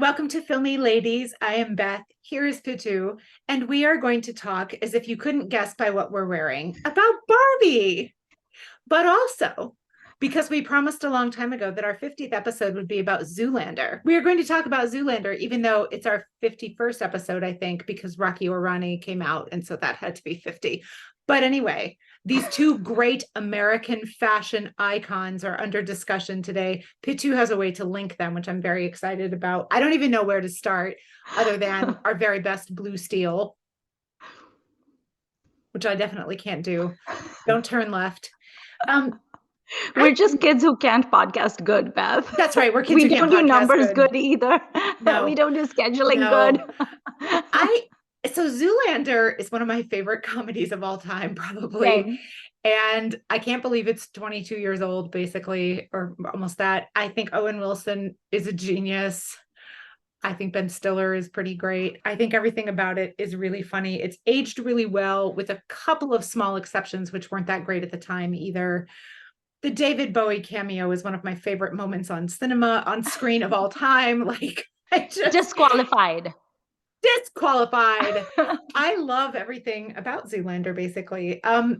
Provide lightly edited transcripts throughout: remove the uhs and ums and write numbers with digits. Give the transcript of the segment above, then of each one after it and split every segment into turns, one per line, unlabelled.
Welcome to Filmi Ladies. I am Beth. Here is Pitu, and we are going to talk, as if you couldn't guess by what we're wearing, about Barbie. But also, because we promised a long time ago that our 50th episode would be about Zoolander. We are going to talk about Zoolander, even though it's our 51st episode, I think, because Rocky or Ronnie came out, and so that had to be 50. But anyway, these two great American fashion icons are under discussion today. Pitu has a way to link them, which I'm very excited about. I don't even know where to start other than our very best blue steel, which I definitely can't do. Don't turn left.
We're just kids who can't podcast good, Beth.
That's right. We're kids
We
who can't
don't do
podcast
numbers good either.
No.
We don't do scheduling
No.
good.
So Zoolander is one of my favorite comedies of all time, probably.
Same.
And I can't believe it's 22 years old, basically, or almost that. I think Owen Wilson is a genius. I think Ben Stiller is pretty great. I think everything about it is really funny. It's aged really well, with a couple of small exceptions, which weren't that great at the time either. The David Bowie cameo is one of my favorite moments on screen of all time. Like, I
disqualified.
I love everything about Zoolander, basically. I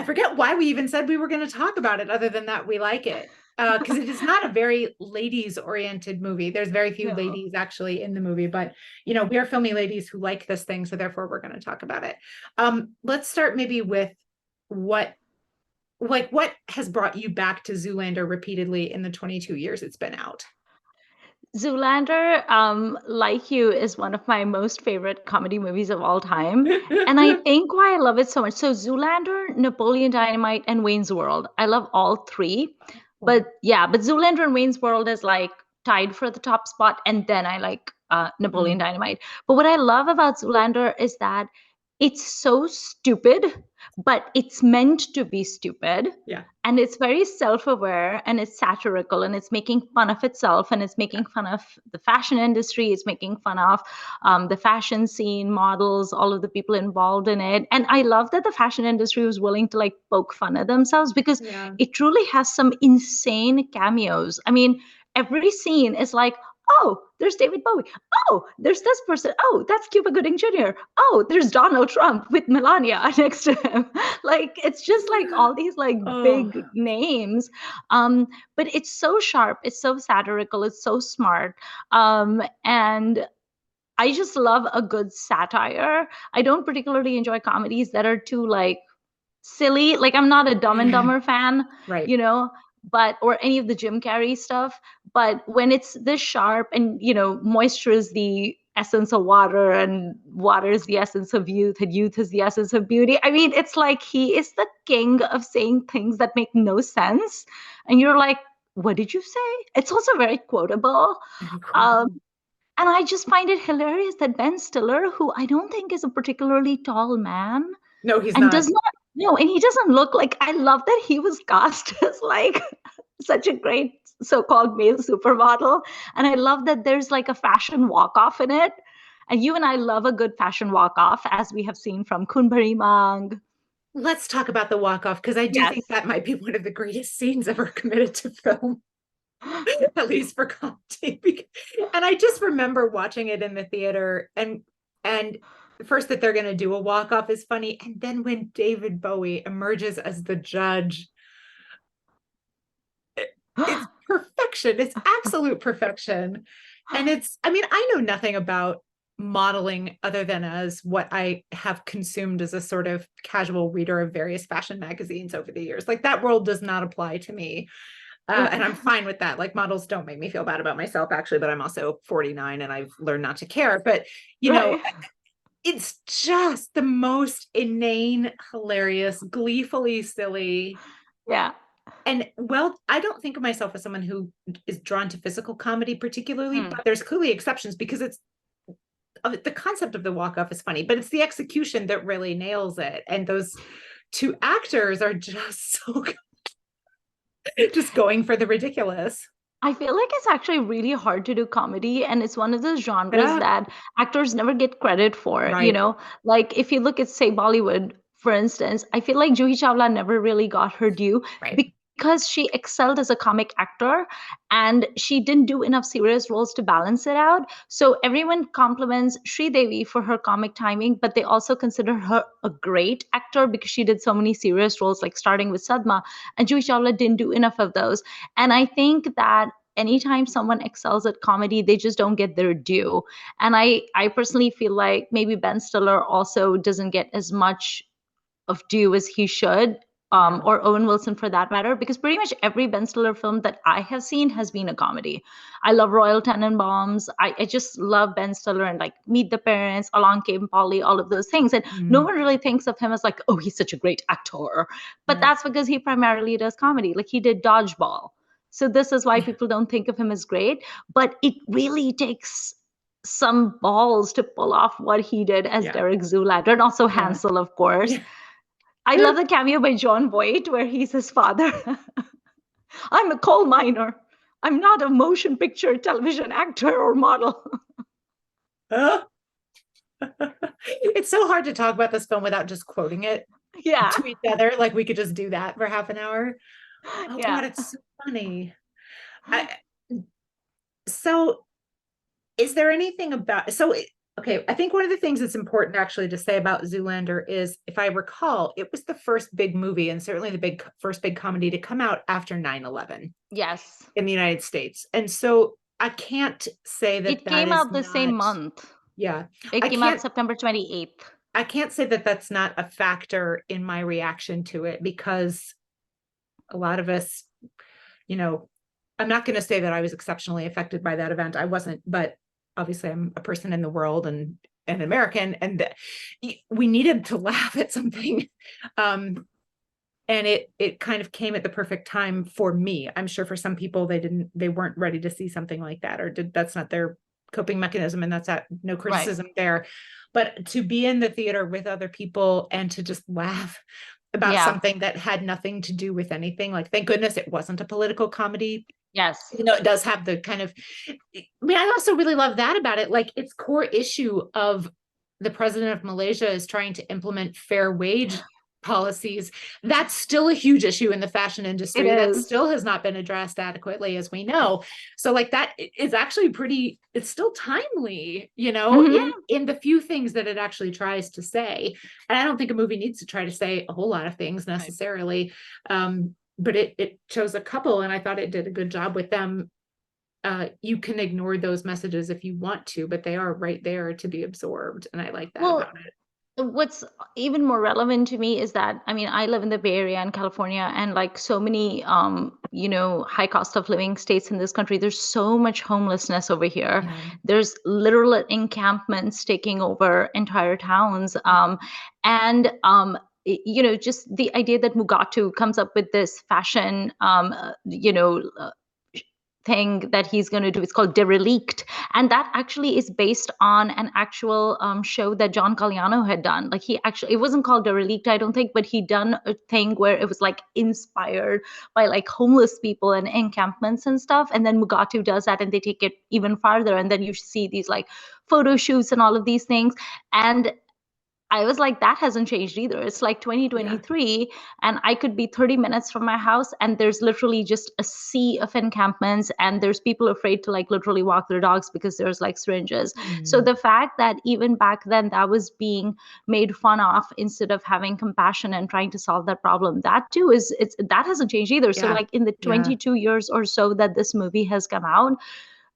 forget why we even said we were going to talk about it, other than that we like it. Because it is not a very ladies-oriented movie. There's very few ladies actually in the movie, but we are Filmi ladies who like this thing, so therefore we're going to talk about it. Let's start maybe with what has brought you back to Zoolander repeatedly in the 22 years it's been out?
Zoolander, like you, is one of my most favorite comedy movies of all time. And I think why I love it so much. So Zoolander, Napoleon Dynamite, and Wayne's World. I love all three. But Zoolander and Wayne's World is like tied for the top spot. And then I like Napoleon Dynamite. But what I love about Zoolander is that it's so stupid, but it's meant to be stupid.
Yeah.
And it's very self-aware, and it's satirical, and it's making fun of itself, and it's making fun of the fashion industry. It's making fun of the fashion scene, models, all of the people involved in it. And I love that the fashion industry was willing to like poke fun at themselves, because it truly has some insane cameos. I mean, every scene is like, oh, there's David Bowie. Oh, there's this person. Oh, that's Cuba Gooding Jr. Oh, there's Donald Trump with Melania next to him. Like, it's just like all these like big names. But it's so sharp. It's so satirical. It's so smart. And I just love a good satire. I don't particularly enjoy comedies that are too like silly. Like, I'm not a Dumb and Dumber fan,
right?
Or any of the Jim Carrey stuff. But when it's this sharp, and moisture is the essence of water, and water is the essence of youth, and youth is the essence of beauty. I mean, it's like he is the king of saying things that make no sense, and you're like, what did you say? It's also very quotable. And I just find it hilarious that Ben Stiller, who I don't think is a particularly tall man,
no, he's not.
And he doesn't look like. I love that he was cast as like such a great so-called male supermodel. And I love that there's like a fashion walk-off in it. And you and I love a good fashion walk-off, as we have seen from Khun Bari Mang.
Let's talk about the walk-off, because I do think that might be one of the greatest scenes ever committed to film. At least for comedy. And I just remember watching it in the theater, and first that they're going to do a walk-off is funny, and then when David Bowie emerges as the judge, it's perfection. It's absolute perfection. And I know nothing about modeling other than as what I have consumed as a sort of casual reader of various fashion magazines over the years. Like, that world does not apply to me. And I'm fine with that. Like, models don't make me feel bad about myself, actually, but I'm also 49 and I've learned not to care. But, it's just the most inane, hilarious, gleefully silly.
Yeah.
And I don't think of myself as someone who is drawn to physical comedy particularly, but there's clearly exceptions, because the concept of the walk-off is funny, but it's the execution that really nails it. And those two actors are just so good. Just going for the ridiculous.
I feel like it's actually really hard to do comedy, and it's one of those genres that actors never get credit for, Like, if you look at, say, Bollywood, for instance, I feel like Juhi Chawla never really got her due, because she excelled as a comic actor and she didn't do enough serious roles to balance it out. So everyone compliments Devi for her comic timing, but they also consider her a great actor because she did so many serious roles, like starting with Sadma, and Juhi Chawla didn't do enough of those. And I think that anytime someone excels at comedy, they just don't get their due. And I personally feel like maybe Ben Stiller also doesn't get as much of due as he should, or Owen Wilson for that matter, because pretty much every Ben Stiller film that I have seen has been a comedy. I love Royal Tenenbaums. I just love Ben Stiller and like Meet the Parents, Along Came Polly, all of those things. And no one really thinks of him as like, oh, he's such a great actor. But that's because he primarily does comedy. Like he did Dodgeball. So this is why people don't think of him as great. But it really takes some balls to pull off what he did as Derek Zoolander, and also Hansel, of course. I love the cameo by John Voight where he's his father. I'm a coal miner. I'm not a motion picture television actor or model.
It's so hard to talk about this film without just quoting it to each other. Like we could just do that for half an hour. Oh God, it's so funny. So is there anything about, okay, I think one of the things that's important actually to say about Zoolander is, if I recall, it was the first big movie and certainly the first big comedy to come out after 9/11.
Yes.
In the United States. And so I can't say that
it came out the same month.
Yeah.
It came out September 28th.
I can't say that that's not a factor in my reaction to it, because a lot of us, I'm not going to say that I was exceptionally affected by that event. I wasn't, but obviously I'm a person in the world and an American, and we needed to laugh at something. And it kind of came at the perfect time for me. I'm sure for some people they weren't ready to see something like that, or that's not their coping mechanism, and that's no criticism there. But to be in the theater with other people and to just laugh about something that had nothing to do with anything, like thank goodness it wasn't a political comedy.
Yes.
It does have the kind of, I also really love that about it. Like its core issue of the president of Malaysia is trying to implement fair wage policies. That's still a huge issue in the fashion industry that still has not been addressed adequately, as we know. So like that is actually it's still timely, in the few things that it actually tries to say. And I don't think a movie needs to try to say a whole lot of things necessarily. But it chose a couple, and I thought it did a good job with them. You can ignore those messages if you want to, but they are right there to be absorbed. And I like that about it.
What's even more relevant to me is that, I live in the Bay Area in California, and like so many, high cost of living states in this country, there's so much homelessness over here. There's literal encampments taking over entire towns. Just the idea that Mugatu comes up with this fashion, thing that he's going to do. It's called Derelict, and that actually is based on an actual show that John Galliano had done. Like it wasn't called Derelict, I don't think, but he done a thing where it was like inspired by like homeless people and encampments and stuff. And then Mugatu does that, and they take it even farther. And then you see these like photo shoots and all of these things. And I was like, that hasn't changed either. It's like 2023, and I could be 30 minutes from my house, and there's literally just a sea of encampments, and there's people afraid to like literally walk their dogs because there's like syringes. So the fact that even back then that was being made fun of instead of having compassion and trying to solve that problem, that too that hasn't changed either. So like in the 22 years or so that this movie has come out,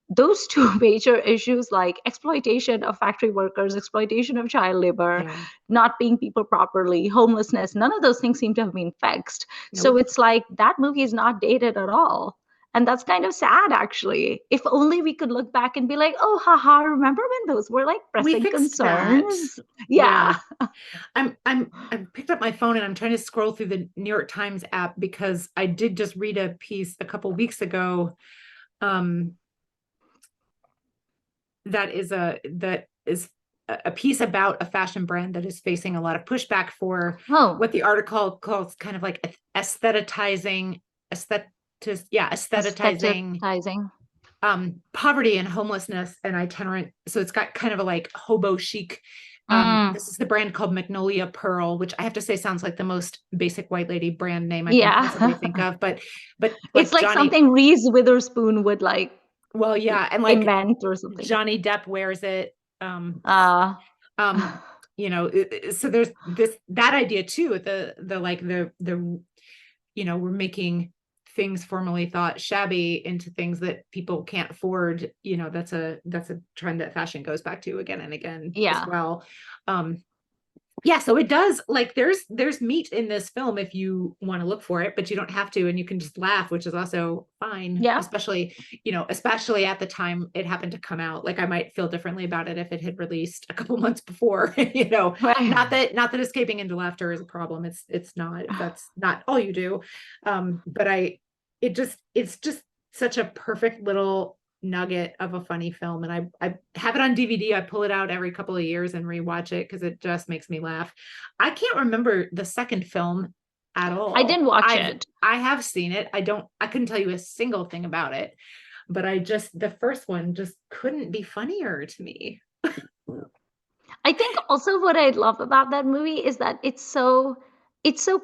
those two major issues, like exploitation of factory workers, exploitation of child labor, not paying people properly, homelessness, none of those things seem to have been fixed. So it's like that movie is not dated at all. And that's kind of sad, actually. If only we could look back and be like, oh, haha, remember when those were like pressing concerns?
Yeah. I picked up my phone and I'm trying to scroll through the New York Times app, because I did just read a piece a couple weeks ago that is a piece about a fashion brand that is facing a lot of pushback for what the article calls kind of like aestheticizing poverty and homelessness and itinerant. So it's got kind of a like hobo chic
Mm.
This is the brand called Magnolia Pearl, which I have to say sounds like the most basic white lady brand name I can possibly think
Yeah.
of. But
It's
like
like
Johnny,
something Reese Witherspoon would like
well, yeah, and like
invent or something.
Johnny Depp wears it.
Uh,
Um, so there's that idea too. The like the we're making things formerly thought shabby into things that people can't afford. That's a trend that fashion goes back to again and again as
yeah.
well. um yeah, so it does, like, there's meat in this film if you want to look for it, but you don't have to, and you can just laugh, which is also fine,
Yeah.
especially at the time it happened to come out. Like, I might feel differently about it if it had released a couple months before.
Right.
Not that escaping into laughter is a problem. It's not, if that's not all you do. But it's just such a perfect little nugget of a funny film, and I have it on DVD. I pull it out every couple of years and rewatch it because it just makes me laugh. I can't remember the second film at
I
all.
didn't watch it.
I have seen it. I couldn't tell you a single thing about it, but the first one just couldn't be funnier to me.
I think also what I love about that movie is that it's so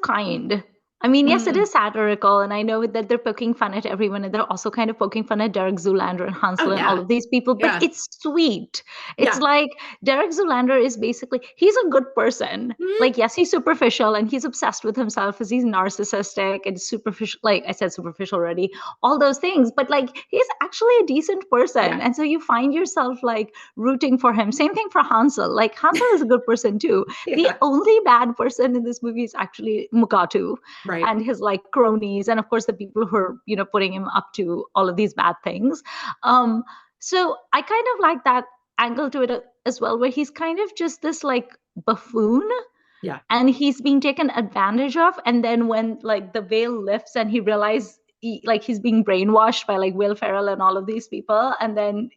kind. I mean, yes, it
Mm.
is satirical, and I know that they're poking fun at everyone, and they're also kind of poking fun at Derek Zoolander and
Oh
Hansel and all
yeah.
of these people, but
Yeah.
it's sweet. It's
Yeah.
like Derek Zoolander is basically, he's a good person.
Mm.
Like, yes, he's superficial and he's obsessed with himself because he's narcissistic and superficial. Like I said, superficial already, all those things, but like he's actually a decent person.
Yeah.
And so you find yourself like rooting for him. Same thing for Hansel. Like Hansel is a good person too. The
Yeah.
only bad person in this movie is actually Mugatu
Right.
and his like cronies, and of course the people who are putting him up to all of these bad things. um so I kind of like that angle to it as well, where he's kind of just this like buffoon,
Yeah.
and he's being taken advantage of, and then when like the veil lifts and he realizes like he's being brainwashed by like Will Ferrell and all of these people, and then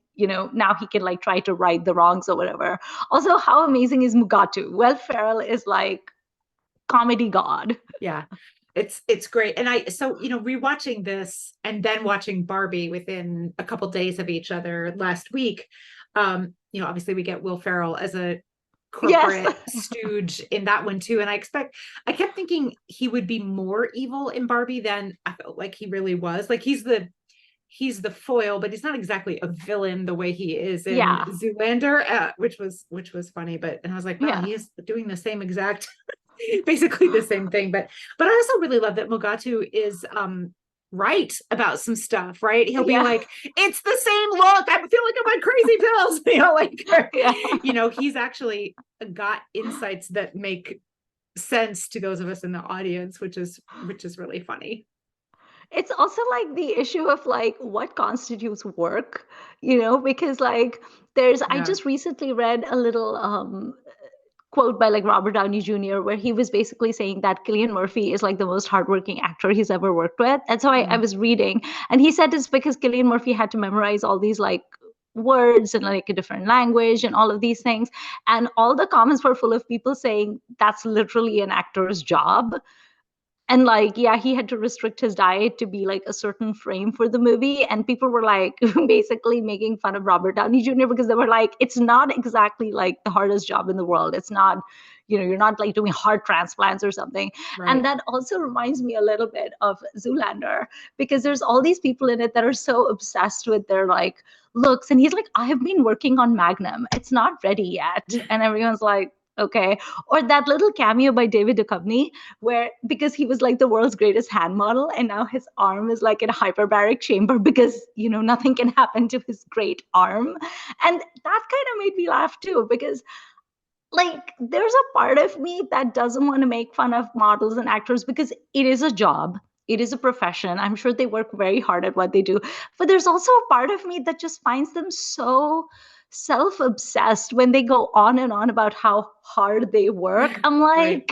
now he can like try to right the wrongs or whatever. Also, how amazing is Mugatu? Will Ferrell is like comedy god.
Yeah. It's great. And rewatching this and then watching Barbie within a couple days of each other last week, obviously we get Will Ferrell as a
Yes.
corporate stooge in that one too. And I kept thinking he would be more evil in Barbie than I felt like he really was. Like, he's the foil, but he's not exactly a villain the way he is in
Yeah.
Zoolander, which was funny. And I was like, wow,
Yeah.
he is doing the same exact, basically the same thing. But I also really love that Mugatu is right about some stuff, right? He'll be
Yeah.
like, it's the same look. I feel like I'm on crazy pills.
Yeah.
He's actually got insights that make sense to those of us in the audience, which is really funny.
It's also like the issue of like what constitutes work, because like I
Yeah.
just recently read a little quote by like Robert Downey Jr., where he was basically saying that Cillian Murphy is like the most hardworking actor he's ever worked with. And so I was reading, and he said it's because Cillian Murphy had to memorize all these like words in like a different language and all of these things. And all the comments were full of people saying that's literally an actor's job. And like, yeah, he had to restrict his diet to be like a certain frame for the movie, and people were like basically making fun of Robert Downey Jr. because they were like, it's not exactly like the hardest job in the world. It's not, you're not like doing heart transplants or something.
Right.
And that also reminds me a little bit of Zoolander, because there's all these people in it that are so obsessed with their like looks, and he's like, I have been working on Magnum, it's not ready yet. And everyone's like, okay. Or that little cameo by David Duchovny, where because he was like the world's greatest hand model, and now his arm is like in a hyperbaric chamber because nothing can happen to his great arm. And that kind of made me laugh too, because like there's a part of me that doesn't want to make fun of models and actors because it is a job, it is a profession. I'm sure they work very hard at what they do, but there's also a part of me that just finds them so self-obsessed when they go on and on about how hard they work. I'm
Right.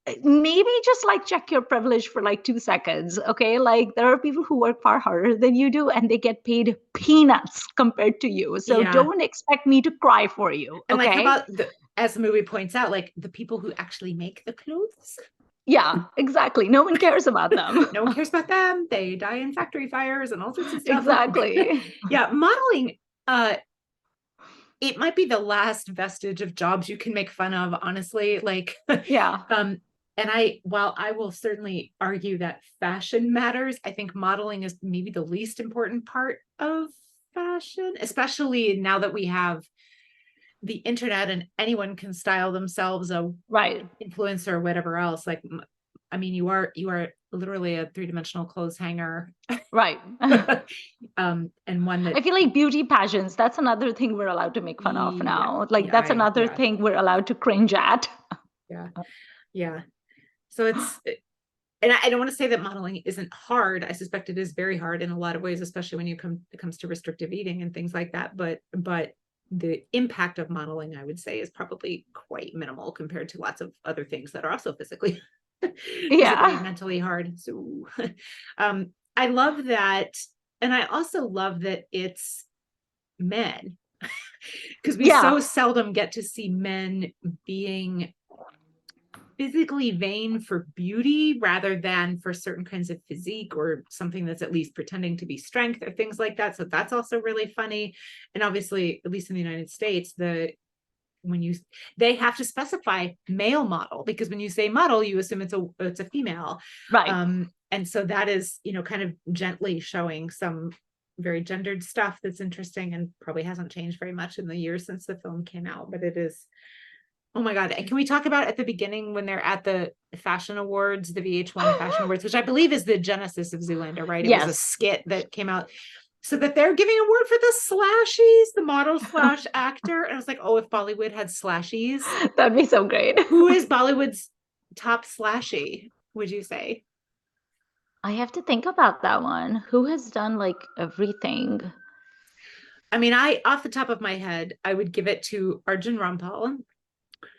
like, maybe just like check your privilege for like 2 seconds. Okay, like there are people who work far harder than you do and they get paid peanuts compared to you, so
Yeah.
don't expect me to cry for you.
And like, how
Okay.
about as the movie points out, like the people who actually make the clothes?
Yeah, exactly. No one cares about them.
No one cares about them. They die in factory fires and all sorts of stuff.
Exactly.
Yeah, modeling. it might be the last vestige of jobs you can make fun of, honestly. Like,
Yeah.
and while I will certainly argue that fashion matters, I think modeling is maybe the least important part of fashion, especially now that we have the internet and anyone can style themselves a
Right.
influencer or whatever else. Like, I mean, you are literally a three-dimensional clothes hanger.
Right.
And one that
I feel like beauty pageants, that's another thing we're allowed to make fun of now. Like that's another
yeah,
thing we're allowed to cringe at.
yeah, yeah. So and I don't want to say that modeling isn't hard. I suspect it is very hard in a lot of ways, especially when it comes to restrictive eating and things like that. But the impact of modeling, I would say, is probably quite minimal compared to lots of other things that are also physically
Yeah.
mentally hard. So I love that. And I also love that it's men, because we so
Yeah.
seldom get to see men being physically vain for beauty rather than for certain kinds of physique or something that's at least pretending to be strength or things like that. So that's also really funny. And obviously, at least in the United States, they have to specify male model, because when you say model, you assume it's a female.
Right.
And so that is, kind of gently showing some very gendered stuff that's interesting and probably hasn't changed very much in the years since the film came out, but it is. Oh my God. And can we talk about at the beginning when they're at the fashion awards, the VH1 fashion awards, which I believe is the genesis of Zoolander, right? It was a
Yes.
skit that came out. So that they're giving an award for the slashies, the model slash actor. And I was like, oh, if Bollywood had slashies,
That'd be so great.
who is Bollywood's top slashy, would you say?
I have to think about that one. Who has done like everything?
I mean, off the top of my head, I would give it to Arjun Rampal.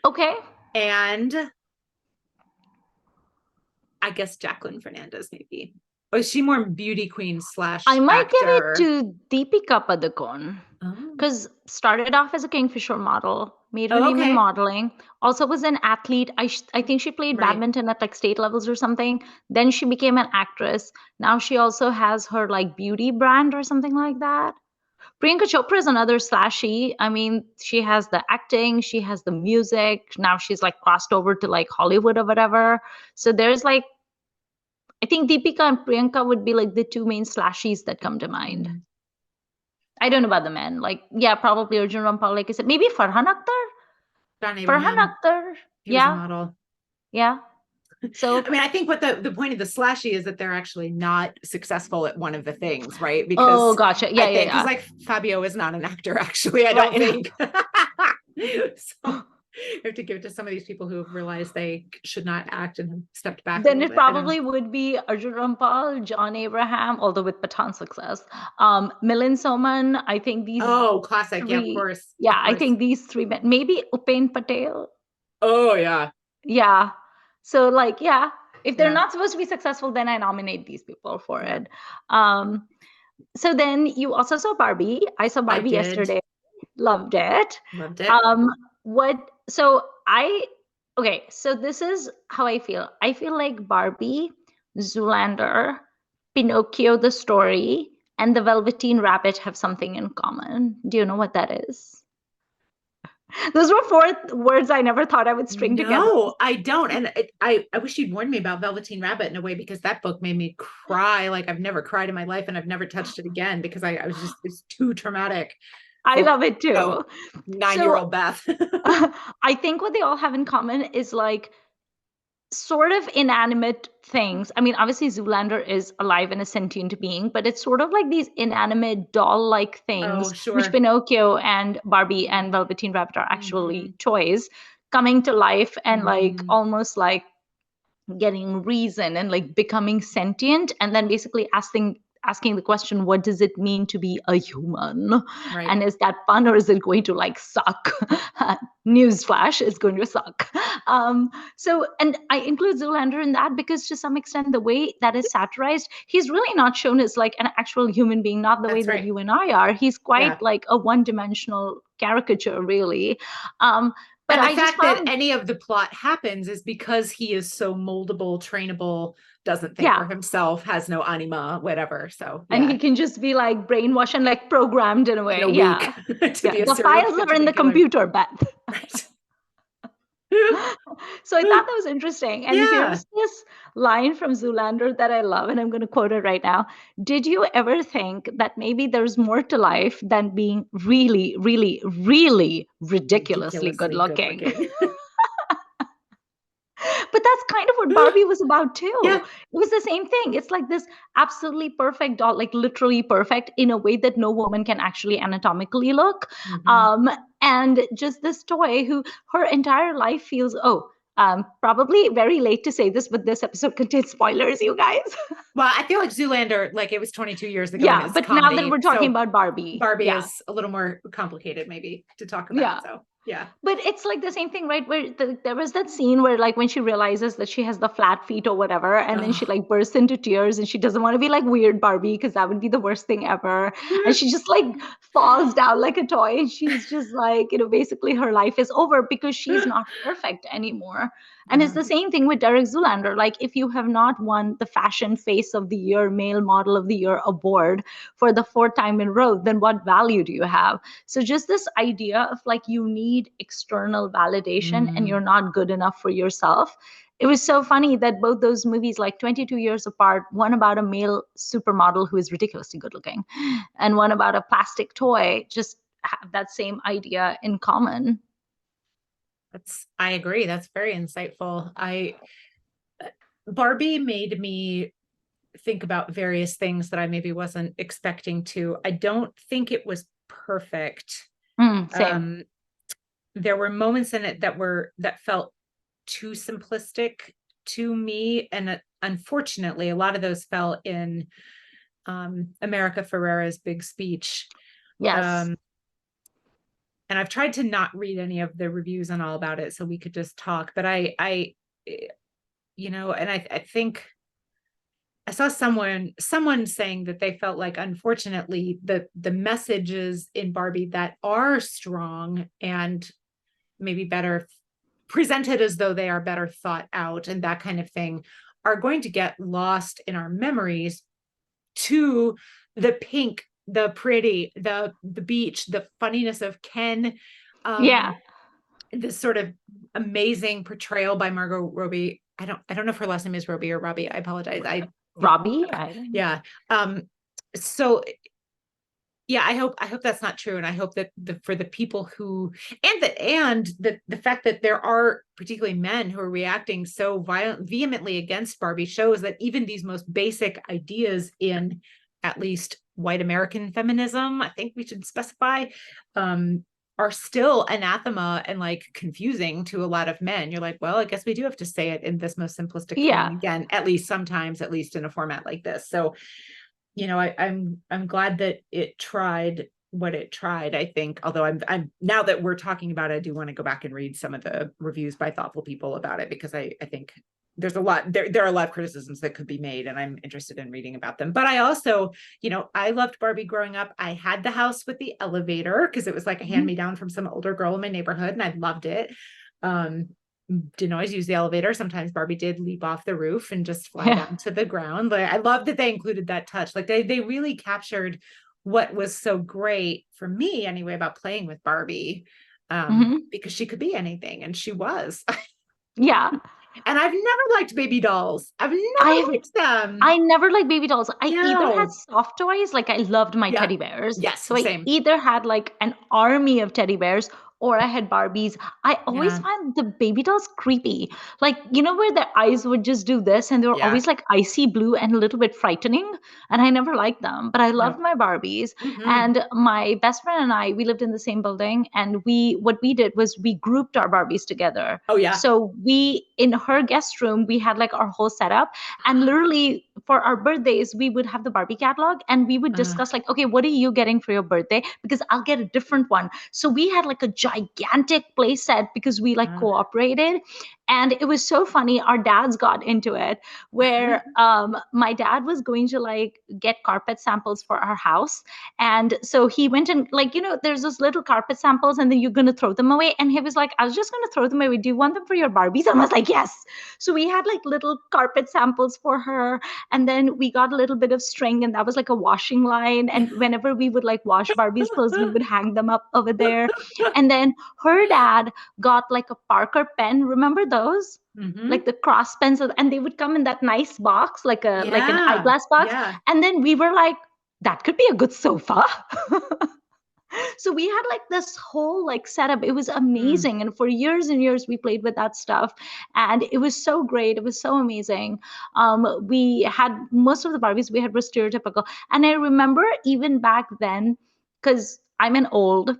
Okay.
And I guess Jacqueline Fernandez, maybe. Or is she more beauty queen slash
I might give it
actor?
to Deepika Padukone
Oh.
because started off as a Kingfisher model, made her
Oh,
name in
okay.
modeling. Also was an athlete. I think she played
Right.
badminton at like state levels or something. Then she became an actress. Now she also has her like beauty brand or something like that. Priyanka Chopra is another slashy. I mean, she has the acting, she has the music. Now she's like crossed over to like Hollywood or whatever. So there's like, I think Deepika and Priyanka would be like the two main slashies that come to mind.
Mm.
I don't know about the men. Like, yeah, probably Arjun Rampal, like I said. Maybe Farhan Akhtar?
John
Farhan
Abraham.
Akhtar.
He was a
Yeah.
model.
Yeah. So,
I mean, I think what the point of the slashy is that they're actually not successful at one of the things, right?
oh,
Because
gotcha. Yeah,
I think because
yeah.
like Fabio is not an actor, actually. I
Right.
don't think. So I have to give it to some of these people who have realized they should not act and have stepped back.
Then it probably would be Arjun Rampal, John Abraham, although with Pathan success. Milind Soman, I think these
classic.
three.
Yeah, of course.
Yeah,
Of course.
I think these three men. Maybe Upen Patel.
Oh, yeah.
Yeah. So like, yeah, if they're
Yeah.
not supposed to be successful, then I nominate these people for
Yeah.
it. So then you also saw Barbie. I saw Barbie yesterday. Loved it.
Loved it.
Okay, so this is how I feel. I feel like Barbie, Zoolander, Pinocchio the story, and the Velveteen Rabbit have something in common. Do you know what that is? Those were four words I never thought I would string together.
No, I don't. And I wish you'd warned me about Velveteen Rabbit in a way, because that book made me cry like I've never cried in my life, and I've never touched it again because I was just, it's too traumatic.
I love it too.
9-year-old Beth.
I think what they all have in common is like sort of inanimate things. I mean, obviously Zoolander is alive and a sentient being, but it's sort of like these inanimate doll-like things,
sure.
which Pinocchio and Barbie and Velveteen Rabbit are actually toys coming to life and like almost like getting reason and like becoming sentient, and then basically asking the question, what does it mean to be a human?
Right.
And is that fun or is it going to like suck? Newsflash, is going to suck. So, and I include Zoolander in that because to some extent, the way that is satirized, he's really not shown as like an actual human being, not the way that you and I are. He's quite like a one-dimensional caricature, really. But
And the
I just
fact that
found,
any of the plot happens is because he is so moldable, trainable, doesn't think for
yeah.
himself, has no anima, whatever. So
And
yeah,
he can just be like brainwashed and like programmed in a
in
way.
a week
Yeah.
to
Yeah.
be a
The
serial
files are
to
in
be a
the
killer.
computer, Beth.
Right.
So I thought that was interesting. And
Yeah.
here's this line from Zoolander that I love, and I'm going to quote it right now. Did you ever think that maybe there's more to life than being really, really, really ridiculously good
Ridiculously good
looking?
looking.
But that's kind of what Barbie was about
Yeah.
too. It was the same thing. It's like this absolutely perfect doll, like literally perfect in a way that no woman can actually anatomically look.
Mhm.
Um, and just this toy who her entire life feels, probably very late to say this, but this episode contains spoilers, you guys.
Well, I feel like Zoolander, like it was 22 years ago and
Yeah,
it's
but now that
comedy.
we're talking
So
about Barbie,
Barbie
yeah,
is a little more complicated, maybe, to talk about.
yeah.
So yeah.
But it's like the same thing, right? Where there was that scene where, like, when she realizes that she has the flat feet or whatever, and then she
Oh.
like bursts into tears, and she doesn't want to be like weird Barbie because that would be the worst thing ever. And she just like falls down like a toy, and she's just like, basically her life is over because she's not perfect anymore. And it's
Uh,
the same thing with Derek Zoolander. Like, if you have not won the fashion face of the year, male model of the year award for the fourth time in a row, then what value do you have? So just this idea of like you need external validation and
mm.
you're not good enough for yourself. It was so funny that both those movies, like 22 years apart, one about a male supermodel who is ridiculously good looking, and one about a plastic toy, just have that same idea in common.
I agree. That's very insightful. Barbie made me think about various things that I maybe wasn't expecting to. I don't think it was perfect.
Same.
There were moments in it that felt too simplistic to me, and unfortunately, a lot of those fell in America Ferrera's big speech.
Yes.
Um, and I've tried to not read any of the reviews and all about it so we could just talk. But and I think I saw someone saying that they felt like, unfortunately, the messages in Barbie that are strong and maybe better presented as though they are better thought out and that kind of thing are going to get lost in our memories to the pink, the pretty, the beach, the funniness of Ken,
Yeah.
this sort of amazing portrayal by Margot Robbie. I don't know if her last name is Robbie or Robbie. I apologize.
Robbie. I don't know.
Yeah. So yeah, I hope that's not true. And I hope that for the people who, and the fact that there are particularly men who are reacting so vehemently against Barbie shows that even these most basic ideas in at least white American feminism, I think we should specify, are still anathema and like confusing to a lot of men. You're like, well, I guess we do have to say it in this most simplistic form
Yeah.
again, at least sometimes, at least in a format like this. So I'm glad that it tried what it tried. I think, although I'm now that we're talking about it, I do want to go back and read some of the reviews by thoughtful people about it, because I think there's a lot there are a lot of criticisms that could be made, and I'm interested in reading about them. But I also, I loved Barbie growing up. I had the house with the elevator because it was like a hand me down from some older girl in my neighborhood, and I loved it. Didn't always use the elevator. Sometimes Barbie did leap off the roof and just fly
Yeah.
down to the ground. But I love that they included that touch. Like they really captured what was so great for me anyway about playing with Barbie, because she could be anything, and she was.
Yeah.
And I've never liked baby dolls. I've never
I
liked them.
I never liked baby dolls. I either had
No.
soft toys, like I loved my
Yeah.
teddy bears.
Yes.
So I
Same.
either had like an army of teddy bears or I had Barbies. I always
Yeah.
found the baby dolls creepy. Like, where their eyes would just do this and they were
Yeah.
always like icy blue and a little bit frightening. And I never liked them, but I loved
No.
my Barbies.
Mm-hmm.
And my best friend and I, we lived in the same building. And what we did was we grouped our Barbies together.
Oh yeah.
So in her guest room, we had like our whole setup. And literally for our birthdays, we would have the Barbie catalog and we would discuss like, okay, what are you getting for your birthday? Because I'll get a different one. So we had like a gigantic play set because we like cooperated. And it was so funny. Our dads got into it where my dad was going to like get carpet samples for our house. And so he went and like, there's those little carpet samples and then you're going to throw them away. And he was like, I was just going to throw them away. Do you want them for your Barbies? And I was like, yes. So we had like little carpet samples for her. And then we got a little bit of string and that was like a washing line. And whenever we would like wash Barbie's clothes, we would hang them up over there. And then her dad got like a Parker pen. Remember those? Like the cross pencil, and they would come in that nice box, like an eyeglass box. And then we were like, that could be a good sofa. So we had like this whole like setup. It was amazing. And for years and years, we played with that stuff. And it was so great. It was so amazing. We had most of the Barbies we had were stereotypical. And I remember even back then, because I'm an old,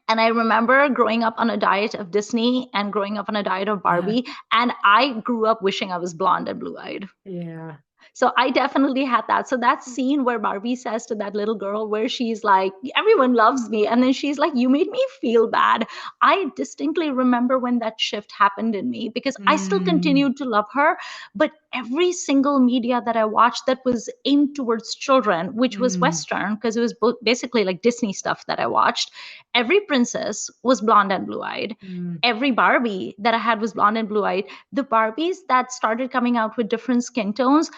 and I remember growing up on a diet of Disney and growing up on a diet of Barbie. And I grew up wishing I was blonde and blue-eyed.
Yeah.
So I definitely had that. So that scene where Barbie says to that little girl, where she's like, everyone loves me. And then she's like, you made me feel bad. I distinctly remember when that shift happened in me, because I still continued to love her. But every single media that I watched that was aimed towards children, which was Western, because it was basically like Disney stuff that I watched, every princess was blonde and blue-eyed. Every Barbie that I had was blonde and blue-eyed. The Barbies that started coming out with different skin tones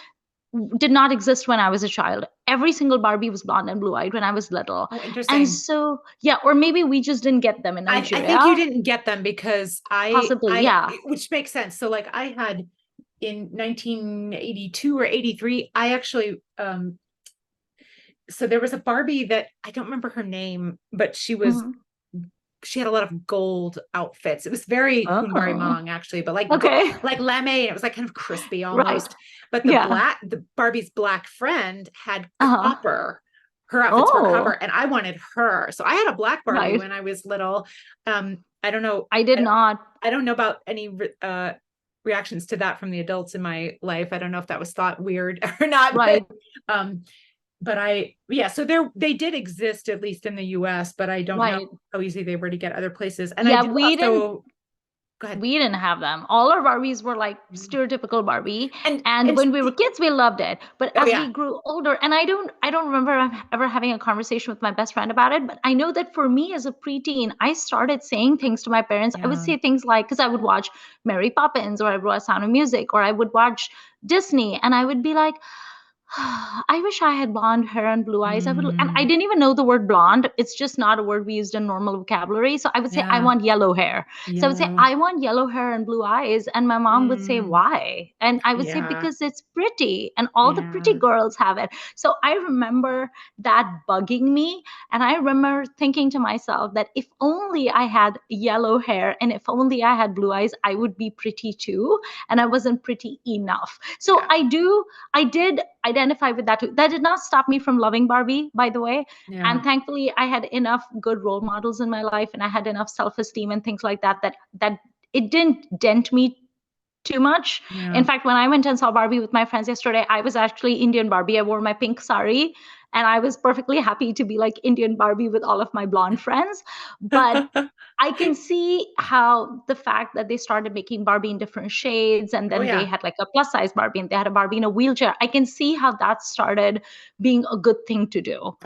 did not exist when I was a child. Every single Barbie was blonde and blue-eyed when I was little.
Oh, interesting.
And so, yeah, or maybe we just didn't get them in Nigeria.
I think you didn't get them because
possibly, yeah.
Which makes sense. So like I had in 1982 or 83, I actually, so there was a Barbie that I don't remember her name, but she was, she had a lot of gold outfits. It was very Kunmari Mong actually, but like, like lame, it was like kind of crispy almost. But the Barbie's black friend had copper. Her outfits were copper, and I wanted her. So I had a black Barbie when I was little. I don't know. I don't know about any reactions to that from the adults in my life. I don't know if that was thought weird or not. But so they did exist, at least in the US, but I don't know how easy they were to get other places. And
we didn't have them. All our Barbies were like stereotypical Barbie. And when we were kids, we loved it. But as we grew older, and I don't remember ever having a conversation with my best friend about it, but I know that for me as a preteen, I started saying things to my parents. I would say things like, because I would watch Mary Poppins, or I would watch Sound of Music, or I would watch Disney, and I would be like, I wish I had blonde hair and blue eyes. And I didn't even know the word blonde. It's just not a word we used in normal vocabulary. So I would say, I want yellow hair. So I would say, I want yellow hair and blue eyes. And my mom would say, why? And I would say, because it's pretty and all the pretty girls have it. So I remember that bugging me. And I remember thinking to myself that if only I had yellow hair and if only I had blue eyes, I would be pretty too. And I wasn't pretty enough. So I did identify with that too. That did not stop me from loving Barbie, by the way. And thankfully I had enough good role models in my life, and I had enough self-esteem and things like that it didn't dent me too much. In fact, when I went and saw Barbie with my friends yesterday, I was actually Indian Barbie. I wore my pink sari, and I was perfectly happy to be like Indian Barbie with all of my blonde friends. But I can see how the fact that they started making Barbie in different shades, and then they had like a plus size Barbie, and they had a Barbie in a wheelchair. I can see how that started being a good thing to do.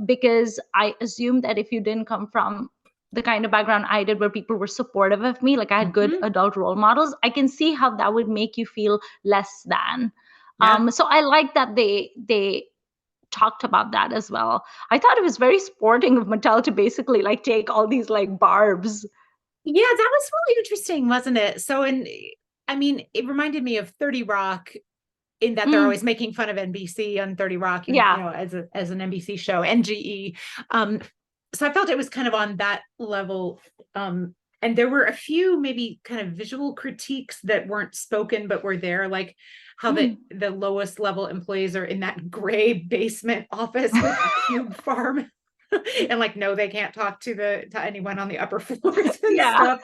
Because I assume that if you didn't come from the kind of background I did, where people were supportive of me, like I had good adult role models, I can see how that would make you feel less than. So I like that they talked about that as well. I thought it was very sporting of Mattel to basically like take all these like barbs.
Yeah, that was really interesting, wasn't it? So, I mean, it reminded me of 30 Rock in that they're always making fun of NBC on 30 Rock, you know, as an NBC show, NGE. So I felt it was kind of on that level. And there were a few maybe kind of visual critiques that weren't spoken, but were there, like how the lowest level employees are in that gray basement office with a cube farm. And like, no, they can't talk to anyone on the upper floors and stuff.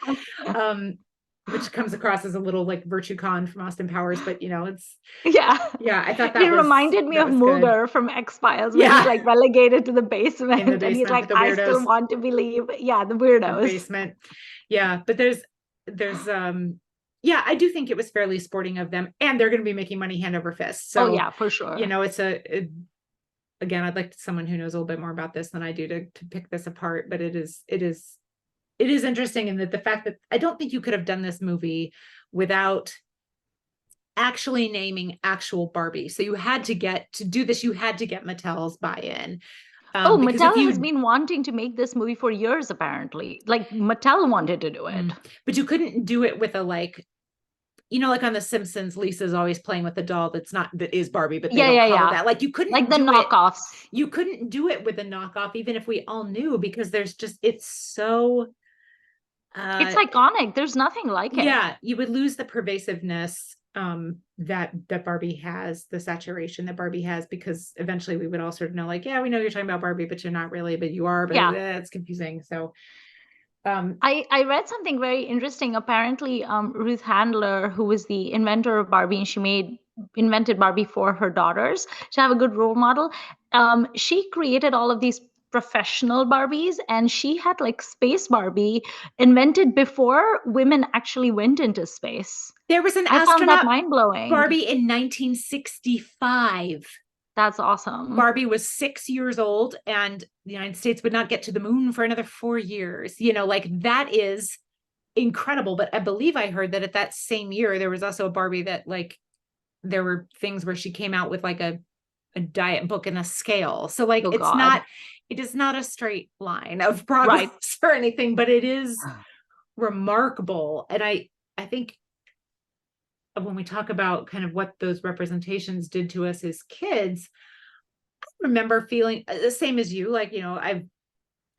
Which comes across as a little like Virtue Con from Austin Powers, but you know, it's I thought that
it reminded me of Mulder from X-Files, when he's like relegated to the basement, and he's like, I still want to believe. The weirdos.
The basement. Yeah, but there's yeah, I do think it was fairly sporting of them, and they're going to be making money hand over fist.
Oh
So,
yeah, for sure.
again, I'd like someone who knows a little bit more about this than I do to pick this apart. But it is interesting in that the fact that I don't think you could have done this movie without actually naming actual Barbie. So you had to get Mattel's buy-in.
Oh,
Because if
Mattel has
you
been wanting to make this movie for years, apparently. Like Mattel wanted to do it.
but you couldn't do it with a like, like on The Simpsons, Lisa's always playing with a doll that is Barbie, but they don't call it that. Like you couldn't
like the
do
knockoffs.
You couldn't do it with a knockoff, even if we all knew, because it's so
It's iconic. There's nothing like it.
Yeah, you would lose the pervasiveness that Barbie has, the saturation that Barbie has, because eventually we would all sort of know, like, yeah, we know you're talking about Barbie, but you're not really, but you are, but it's confusing. So
I read something very interesting. Apparently, Ruth Handler, who was the inventor of Barbie, and she invented Barbie for her daughters to have a good role model. She created all of these professional Barbies, and she had like Space Barbie invented before women actually went into space.
There was an
I found that
astronaut
mind-blowing.
Barbie in 1965.
That's awesome.
Barbie was 6 years old, and the United States would not get to the moon for another 4 years. Like that is incredible. But I believe I heard that at that same year, there was also a Barbie that like, there were things where she came out with like a diet book and a scale. So like, it is not a straight line of progress or anything, but it is remarkable. And I think when we talk about kind of what those representations did to us as kids, I remember feeling the same as you, like, I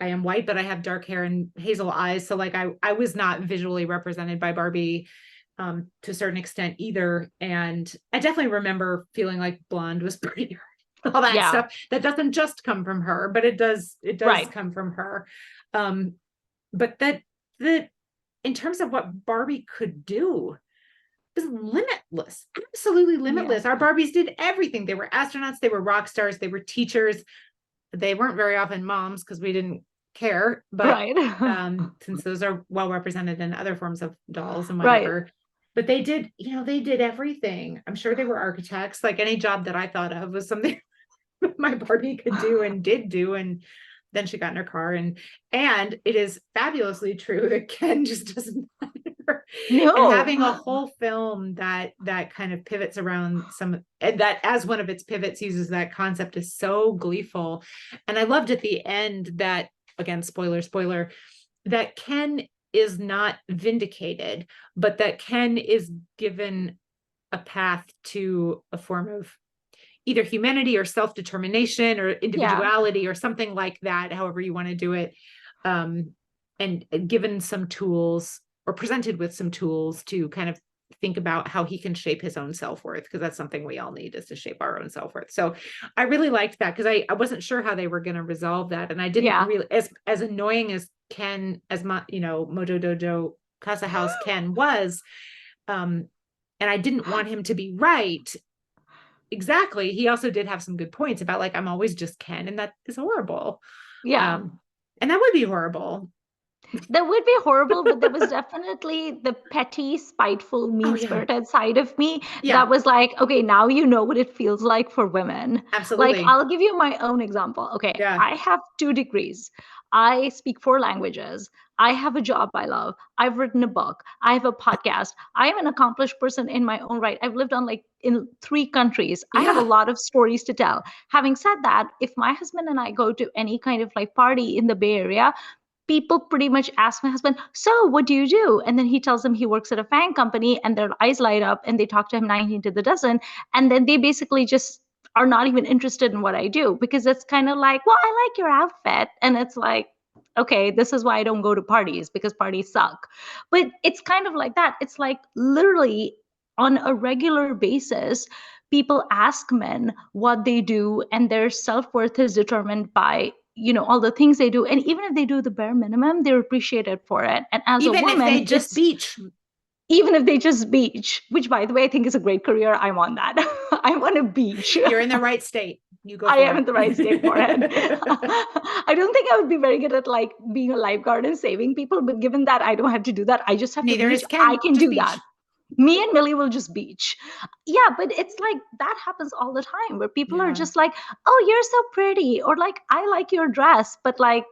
am white, but I have dark hair and hazel eyes. So like, I was not visually represented by Barbie to a certain extent either. And I definitely remember feeling like blonde was prettier, all that stuff. That doesn't just come from her, but it does come from her. But that in terms of what Barbie could do, is limitless, absolutely limitless. Our Barbies did everything. They were astronauts, they were rock stars, they were teachers. They weren't very often moms because we didn't care, but since those are well represented in other forms of dolls and whatever. But they did, they did everything. I'm sure they were architects. Like any job that I thought of was something my Barbie could do and did do. And then she got in her car, and it is fabulously true that Ken just doesn't matter. No. And having a whole film that kind of pivots around that as one of its pivots uses that concept is so gleeful. And I loved at the end that, again, spoiler, that Ken is not vindicated, but that Ken is given a path to a form of either humanity or self-determination or individuality or something like that, however you want to do it. And given some tools, or presented with some tools to kind of think about how he can shape his own self-worth, because that's something we all need, is to shape our own self-worth. So I really liked that, because I wasn't sure how they were going to resolve that. And I didn't really, as annoying as Ken, as Mojo Dojo Casa House Ken was, and I didn't want him to be right. Exactly. He also did have some good points about like, I'm always just Ken, and that is horrible. Yeah. And that would be horrible.
That would be horrible, but there was definitely the petty, spiteful, mean-spirited side of me that was like, okay, now you know what it feels like for women. Absolutely. Like, I'll give you my own example. Okay, I have 2 degrees. I speak 4 languages. I have a job I love. I've written a book. I have a podcast. I am an accomplished person in my own right. I've lived in 3 countries. I have a lot of stories to tell. Having said that, if my husband and I go to any kind of like party in the Bay Area, people pretty much ask my husband, so what do you do? And then he tells them he works at a FANG company, and their eyes light up and they talk to him 19 to the dozen. And then they basically just are not even interested in what I do, because it's kind of like, well, I like your outfit. And it's like, okay, this is why I don't go to parties, because parties suck. But it's kind of like that. It's like literally on a regular basis, people ask men what they do, and their self-worth is determined by all the things they do. And even if they do the bare minimum, they're appreciated for it. And as a woman, even if they just beach, which by the way, I think is a great career. I want that. I want to beach. You're in the right state. You go. I am in the right state for it. I don't think I would be very good at like being a lifeguard and saving people, but given that I don't have to do that, I just have to beach. I can do that. Me and Millie will just beach. Yeah, but it's like that happens all the time where people are
Yeah.
just like, oh, you're so pretty, or like, I like your dress, but like,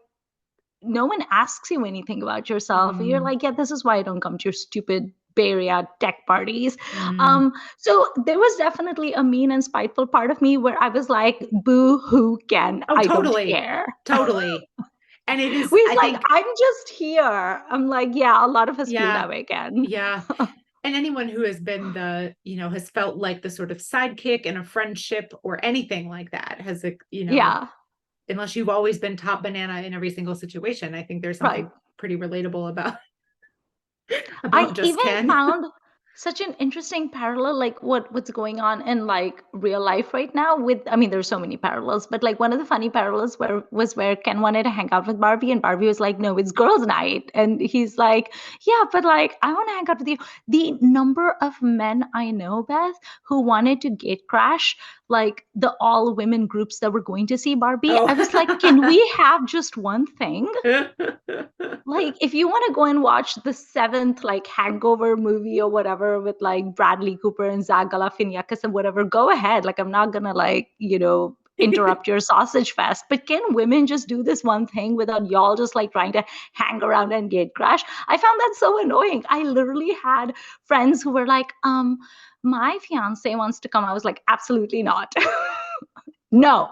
no one asks you anything about yourself. You're
Mm,
like, yeah, this is why I don't come to your stupid Bay Area tech parties.
mm.
So there was definitely a mean and spiteful part of me where I was like, boo, who can?
Oh,
I don't
totally.
care.
Totally. And it is,
We's
I
like,
think,
I'm just here. I'm like, yeah, a lot of us feel
yeah,
that way again.
yeah. And anyone who has been has felt like the sort of sidekick in a friendship or anything like that has,
Yeah,
unless you've always been top banana in every single situation, I think there's
right.
something pretty relatable about
I
just
even
Ken.
found such an interesting parallel, like what's going on in like real life right now with, I mean, there's so many parallels, but like one of the funny parallels where Ken wanted to hang out with Barbie and Barbie was like, no, it's girls' night. And he's like, yeah, but like I want to hang out with you. The number of men I know, Beth, who wanted to gate crash like the all women groups that were going to see Barbie. I was like, can
Oh.
we have just one thing? Like if you want to go and watch the seventh like hangover movie or whatever with like Bradley Cooper and Zach Galifianakis and whatever, go ahead. Like I'm not gonna like, interrupt your sausage fest. But can women just do this one thing without y'all just like trying to hang around and gate crash? I found that so annoying. I literally had friends who were like, my fiance wants to come. I was like, absolutely not. No.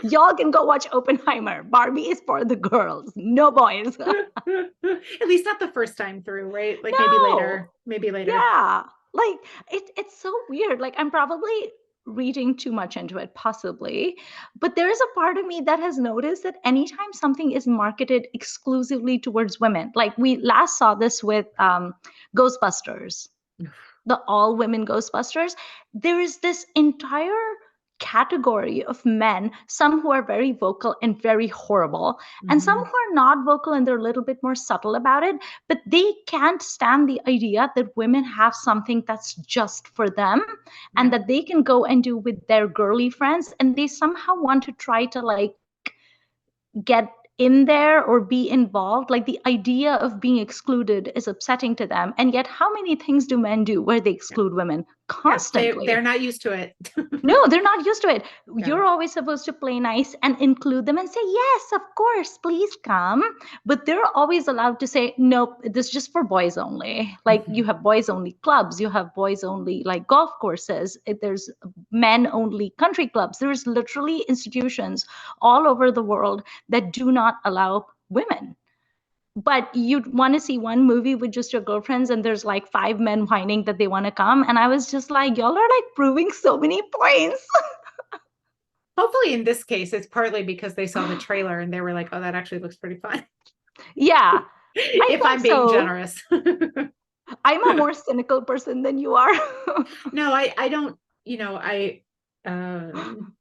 Y'all can go watch Oppenheimer. Barbie is for the girls, no boys.
At least not the first time through, right? Like maybe
No.
later, maybe later.
Yeah. Like it's so weird. Like I'm probably reading too much into it, possibly. But there is a part of me that has noticed that anytime something is marketed exclusively towards women, like we last saw this with Ghostbusters, the all women Ghostbusters, there is this entire category of men, some who are very vocal and very horrible, and some who
Mhm.
are not vocal and they're a little bit more subtle about it, but they can't stand the idea that women have something that's just for them and
Yeah.
that they can go and do with their girly friends. And they somehow want to try to like get in there or be involved. Like the idea of being excluded is upsetting to them. And yet, how many things do men do where they
Yeah.
exclude women?
Yeah. They're
Constantly.
not used to it.
No, they're not used to it.
Yeah.
You're always supposed to play nice and include them and say, yes, of course, please come. But they're always allowed to say, nope, this is just for boys only. Like you
Mhm.
have boys only clubs, you have boys only like golf courses, there's men only country clubs. There's literally institutions all over the world that do not allow women. But you'd want to see one movie with just your girlfriends and there's like five men whining that they want to come. And I was just like, y'all are like proving so many points.
Hopefully in this case, it's partly because they saw the trailer and they were like, oh, that actually looks pretty fun.
Yeah, I
If
think
I'm being
so.
generous.
I'm a more cynical person than you are.
No, I don't, um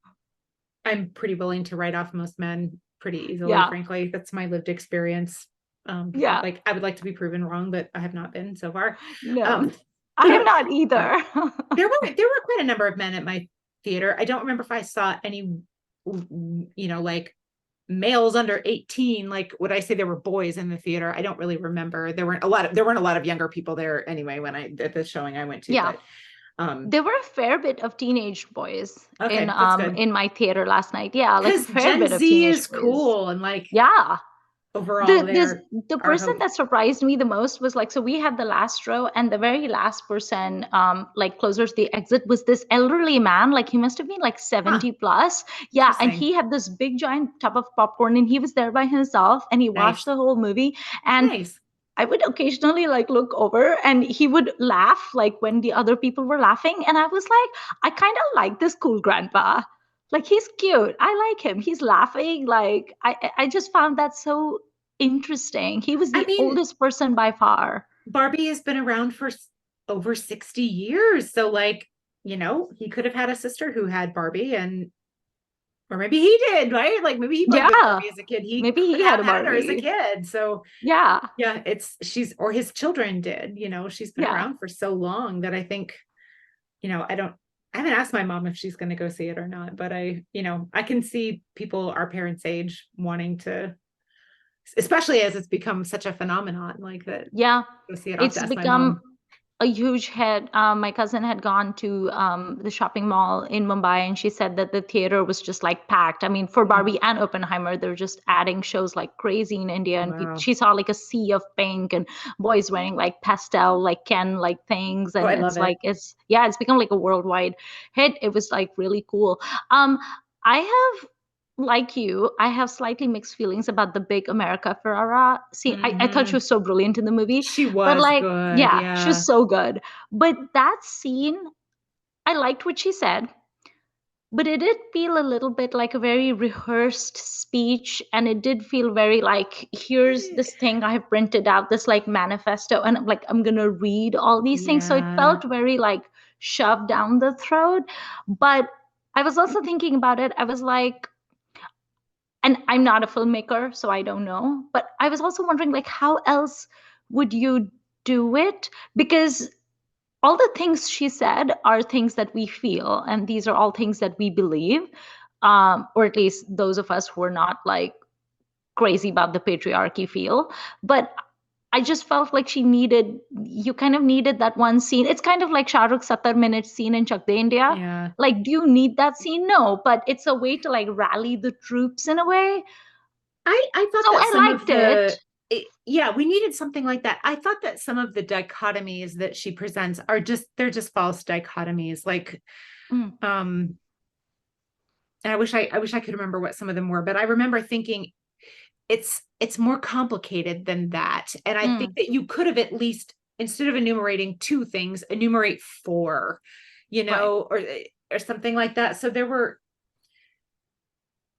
I'm pretty willing to write off most men pretty easily,
Yeah,
frankly. That's my lived experience.
yeah,
I would like to be proven wrong, but I have not been so far.
no,
Um,
I am not
but
either.
there were quite a number of men at my theater. I don't remember if I saw any, like males under 18. Like, would I say there were boys in the theater? I don't really remember. There weren't a lot of younger people there anyway when I at the showing I went to,
Yeah,
but um
there were a fair bit of teenage boys
okay, that's good.
in my theater last night. Yeah, like a
Because
fair
Gen
bit of
Z
teenage
is
boys.
cool and like
Yeah.
overall
There's
they're
the
our
person
hope.
that surprised me the most was like, so we had the last row and the very last person like closer to the exit was this elderly man. Like he must have been like
Huh,
70 plus. Yeah, and
interesting.
he had this big giant tub of popcorn and he was there by himself and he watched
Nice.
the whole movie. And
Nice.
I would occasionally like look over and he would laugh like when the other people were laughing. And I was like, I kind of like this cool grandpa. Like he's cute. I like him. He's laughing. Like I just found that so interesting. He was
I
the
mean,
oldest person by far.
Barbie has been around for over 60 years. So like, he could have had a sister who had Barbie and or maybe he did, right? Like maybe he played with
Yeah.
Barbie as a kid. He
Maybe
could
he had
have
a
had her as a
Barbie.
kid. So
Yeah.
yeah, she's or his children did, she's been
Yeah.
around for so long that I think, I haven't asked my mom if she's going to go see it or not, but I can see people our parents' age wanting to, especially as it's become such a phenomenon like that.
Yeah.
Go see it. I'll have to
It's
ask my
become
mom.
a huge hit. My cousin had gone to the shopping mall in Mumbai, and she said that the theater was just like packed. I mean, for Barbie and Oppenheimer, they're just adding shows like crazy in India, and
Wow.
she saw like a sea of pink and boys wearing like pastel, like Ken like things,
Oh, I
and
love
it's
it.
like it's become like a worldwide hit. It was like really cool. I have. Like you, I have slightly mixed feelings about the big America Ferrera scene. I thought she
Hmm.
was so brilliant in the movie,
She
but
was
like,
good.
yeah, she
Yeah.
was so good. But that scene, I liked what she said, but it did feel a little bit like a very rehearsed speech. And it did feel very like, here's this thing I have printed out, this like manifesto, and I'm going to read all these things. So it
Yeah.
felt very like shoved down the throat. But I was also thinking about it. I was like, and I'm not a filmmaker, so I don't know. But I was also wondering, like, how else would you do it? Because all the things she said are things that we feel, and these are all things that we believe, or at least those of us who are not like crazy about the patriarchy feel. But I just felt like you kind of needed that one scene. It's kind of like Shah Rukh's 70-minute scene in Chak De India.
Yeah.
Like, do you need that scene? No, but it's a way to like rally the troops in a way.
I thought
So
that
I
some of
liked it.
yeah, we needed something like that. I thought that some of the dichotomies that she presents are they're just false dichotomies. Like,
Mm,
um, and I wish I could remember what some of them were, but I remember thinking it's more complicated than that. And I think
mm,
that you could have at least, instead of enumerating two things, enumerate four,
right.
or something like that. So there were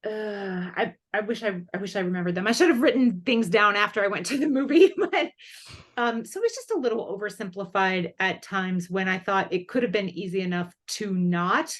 I wish I remembered them. I should have written things down after I went to the movie, but so it's just a little oversimplified at times when I thought it could have been easy enough to not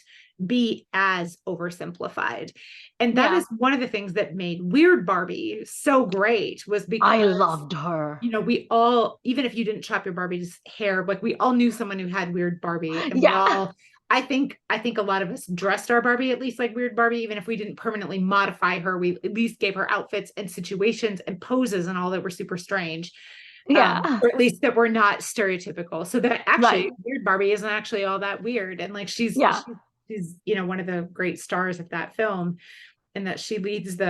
be as oversimplified. And that
Yeah.
is one of the things that made Weird Barbie so great, was
I
because
loved her.
we all, even if you didn't chop your Barbie's hair, like we all knew someone who had Weird Barbie, and we
Yeah.
all, I think a lot of us dressed our Barbie at least like Weird Barbie, even if we didn't permanently modify her, we at least gave her outfits and situations and poses and all that were super strange.
Yeah.
Or at least that were not stereotypical. So that
Right.
actually Weird Barbie isn't actually all that weird. And like
Yeah.
she's one of the great stars of that film, and that she leads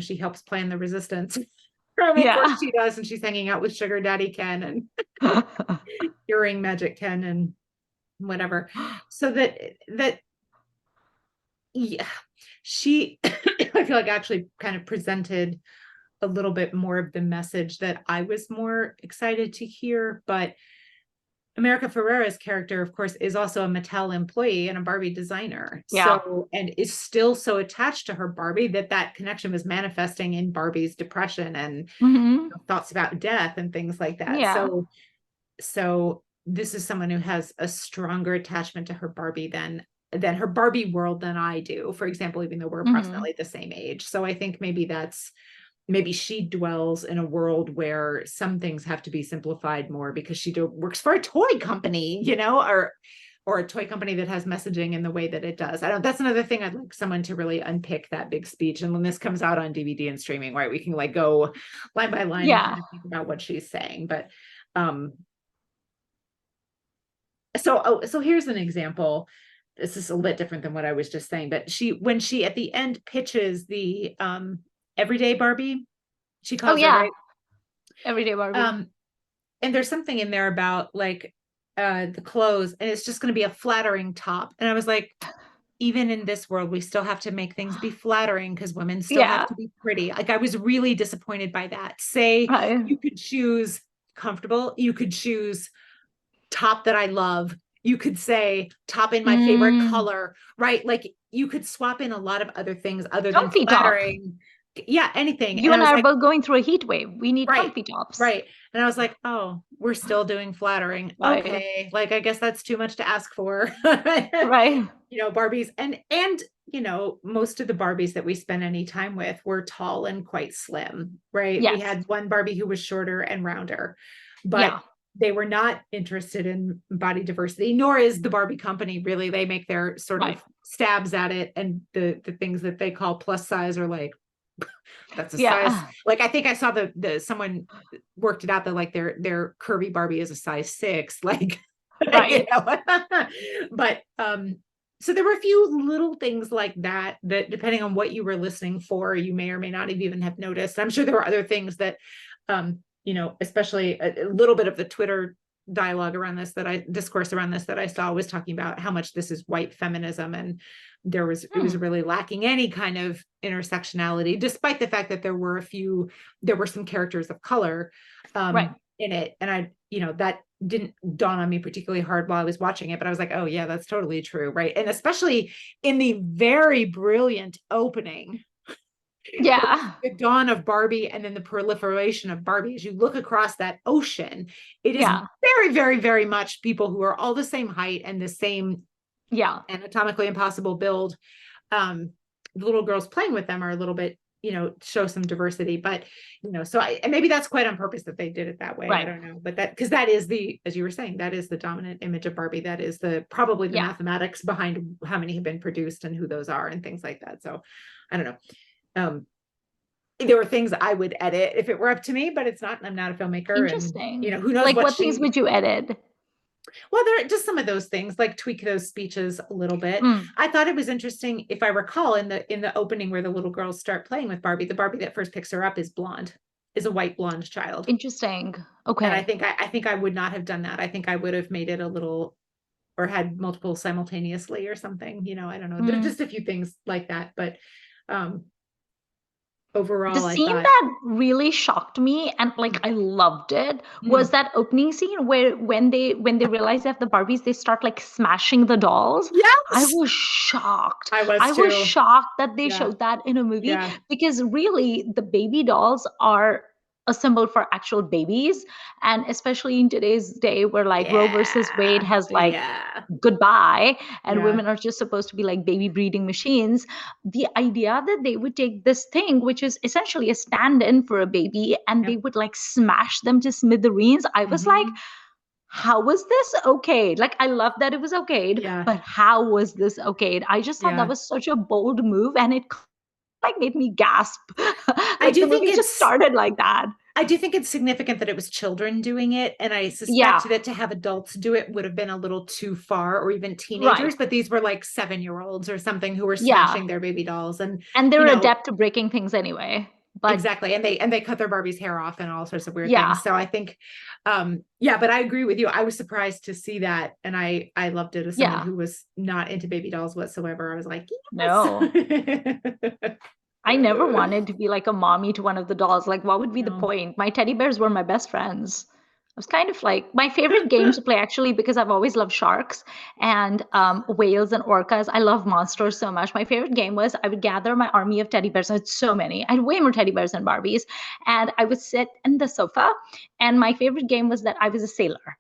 she helps plan the resistance. I mean, of course
Yeah.
she does, and she's hanging out with Sugar Daddy Ken and Earring Magic Ken and whatever. So that yeah, she I feel like actually kind of presented a little bit more of the message that I was more excited to hear. But America Ferrera's character, of course, is also a Mattel employee and a Barbie designer.
Yeah.
So, and is still so attached to her Barbie that connection was manifesting in Barbie's depression and
Hmm.
thoughts about death and things like that.
Yeah.
So this is someone who has a stronger attachment to her Barbie than her Barbie world than I do, for example, even though we're
Hmm.
approximately the same age. So I think maybe she dwells in a world where some things have to be simplified more because she works for a toy company, or a toy company that has messaging in the way that it does. I don't That's another thing I'd like someone to really unpick that big speech. And when this comes out on DVD and streaming, right, we can like go line by line and
Yeah.
kind of think about what she's saying. But um so here's an example. This is a bit different than what I was just saying, but when she at the end pitches the everyday Barbie, she
Oh
calls her,
yeah.
right?
Everyday Barbie.
Um, and there's something in there about like the clothes, and it's just going to be a flattering top. And I was like, even in this world, we still have to make things be flattering because women still have
Yeah.
to be pretty. Like I was really disappointed by that. Say
Right.
you could choose comfortable, you could choose top that I love. You could say top in my favorite
Mm.
color, right? Like you could swap in a lot of other things other than
Comfy top.
flattering. Yeah, anything.
You
And I
and
was
I are
like,
both going through a heat wave. We need
right,
comfy tops.
right. And I was like, oh, we're still doing flattering.
Right.
Okay. Like, I guess that's too much to ask for.
Right.
Barbies and most of the Barbies that we spent any time with were tall and quite slim, right? We
Yes.
had one Barbie who was shorter and rounder, but
Yeah.
they were not interested in body diversity, nor is the Barbie company really. They make their sort
Right.
of stabs at it, and the things that they call plus size are like, that's a size.
Yeah.
Like I think I saw the someone worked it out that like their curvy Barbie is a size 6. Like
Right.
But so there were a few little things like that depending on what you were listening for, you may or may not even have noticed. I'm sure there were other things that especially a little bit of the Twitter dialogue around this discourse around this that I saw was talking about how much this is white feminism, and it was really lacking any kind of intersectionality, despite the fact that there were some characters of color in it. And that didn't dawn on me particularly hard while I was watching it, but I was like, oh yeah, that's totally true. Right. And especially in the very brilliant opening, the dawn of Barbie and then the proliferation of Barbie, as you look across that ocean, it is very, very, very much people who are all the same height and the same anatomically impossible build. The little girls playing with them are a little bit, show some diversity, but so and maybe that's quite on purpose that they did it that way. I don't know, but because that is as you were saying, that is the dominant image of Barbie. That is probably the mathematics behind how many have been produced and who those are and things like that. So I don't know. There were things I would edit if it were up to me, but it's not. I'm not a filmmaker.
Interesting.
And who knows
like what things would you edit?
Well, there are just some of those things, like tweak those speeches a little bit. I thought it was interesting, if I recall, in the opening where the little girls start playing with Barbie, the Barbie that first picks her up is a white blonde child.
Interesting. Okay.
And I think I would not have done that. I think I would have made it a little, or had multiple simultaneously or something. I don't know. There's just a few things like that, but overall,
the scene that really shocked me and I loved it was that opening scene where when they realize they have the Barbies, they start smashing the dolls.
Yes,
I was shocked.
I was
shocked that they showed that in a movie, because really the baby dolls are a symbol for actual babies, and especially in today's day where Roe versus Wade has goodbye, and women are just supposed to be baby breeding machines. The idea that they would take this thing, which is essentially a stand-in for a baby, and they would smash them to smithereens. I was like, how was this okay? I love that it was okay, but how was this okay? I just thought that was such a bold move, and it made me gasp.
I do think
it just started like that.
I do think it's significant that it was children doing it, and I suspect that to have adults do it would have been a little too far, or even teenagers. But these were 7-year-olds or something who were smashing their baby dolls, and
they're adept to breaking things anyway. But
exactly, and they cut their Barbie's hair off and all sorts of weird things. So I think, but I agree with you. I was surprised to see that, and I loved it as someone who was not into baby dolls whatsoever. I was like, yes.
No. I never wanted to be a mommy to one of the dolls. What would be the point? My teddy bears were my best friends. I was kind of my favorite game to play, actually, because I've always loved sharks and whales and orcas. I love monsters so much. My favorite game was I would gather my army of teddy bears. I had so many. I had way more teddy bears than Barbies. And I would sit in the sofa. And my favorite game was that I was a sailor.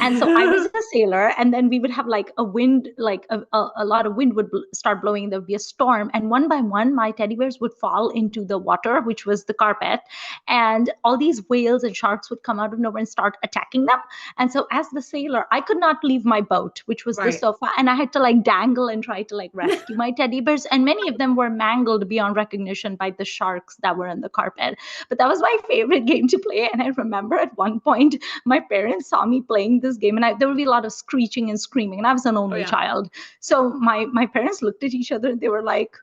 And so I was a sailor, and then we would have a wind, a lot of wind would start blowing. There would be a storm, and one by one, my teddy bears would fall into the water, which was the carpet, and all these whales and sharks would come out of nowhere and start attacking them. And so as the sailor, I could not leave my boat, which was the sofa, and I had to dangle and try to rescue my teddy bears, and many of them were mangled beyond recognition by the sharks that were in the carpet. But that was my favorite game to play, and I remember at one point my parents saw me playing this game, and there would be a lot of screeching and screaming, and I was an only child. So my parents looked at each other and they were like,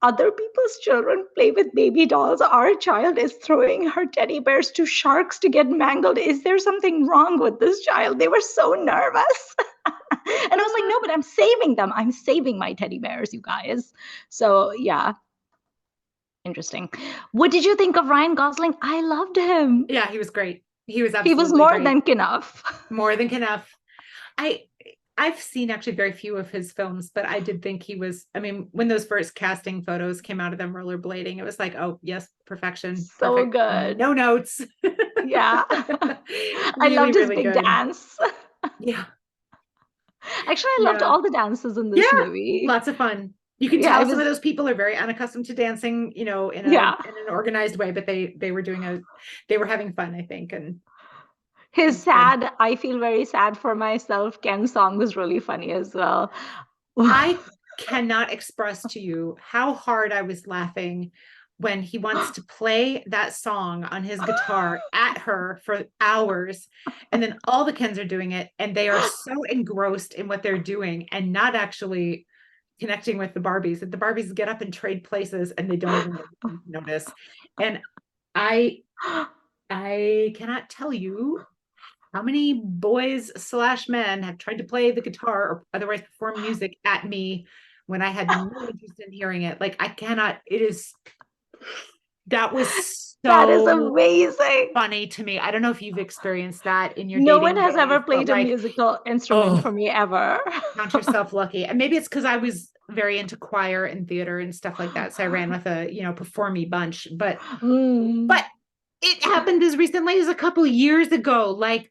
other people's children play with baby dolls. Our child is throwing her teddy bears to sharks to get mangled. Is there something wrong with this child? They were so nervous. And I was like, no, but I'm saving them. I'm saving my teddy bears, you guys. So yeah. Interesting. What did you think of Ryan Gosling? I loved him.
Yeah, he was great. He was absolutely
He was more than enough.
More than enough. I've seen actually very few of his films, but I did think he was, when those first casting photos came out of them rollerblading, it was like, oh yes, perfection.
So
perfect.
Good.
No notes.
Yeah. I loved his big dance.
Yeah.
Actually, I loved all the dances in this movie.
Lots of fun. You can tell some of those people are very unaccustomed to dancing, in an organized way, but they were having fun, I think. And
I feel very sad for myself, Ken song was really funny as well.
I cannot express to you how hard I was laughing when he wants to play that song on his guitar at her for hours. And then all the Kens are doing it, and they are so engrossed in what they're doing and not actually connecting with the Barbies, that the Barbies get up and trade places and they don't even notice. And I cannot tell you how many boys / men have tried to play the guitar or otherwise perform music at me when I had no interest in hearing it. Like, I cannot, that was
That is
so
amazing.
funny to me. I don't know if you've experienced that in your
No
dating
one has ever
days, but
played a
like,
musical instrument for me ever.
count yourself lucky. And maybe it's because I was very into choir and theater and stuff like that. So I ran with a, performy bunch, but it happened as recently as a couple years ago. Like,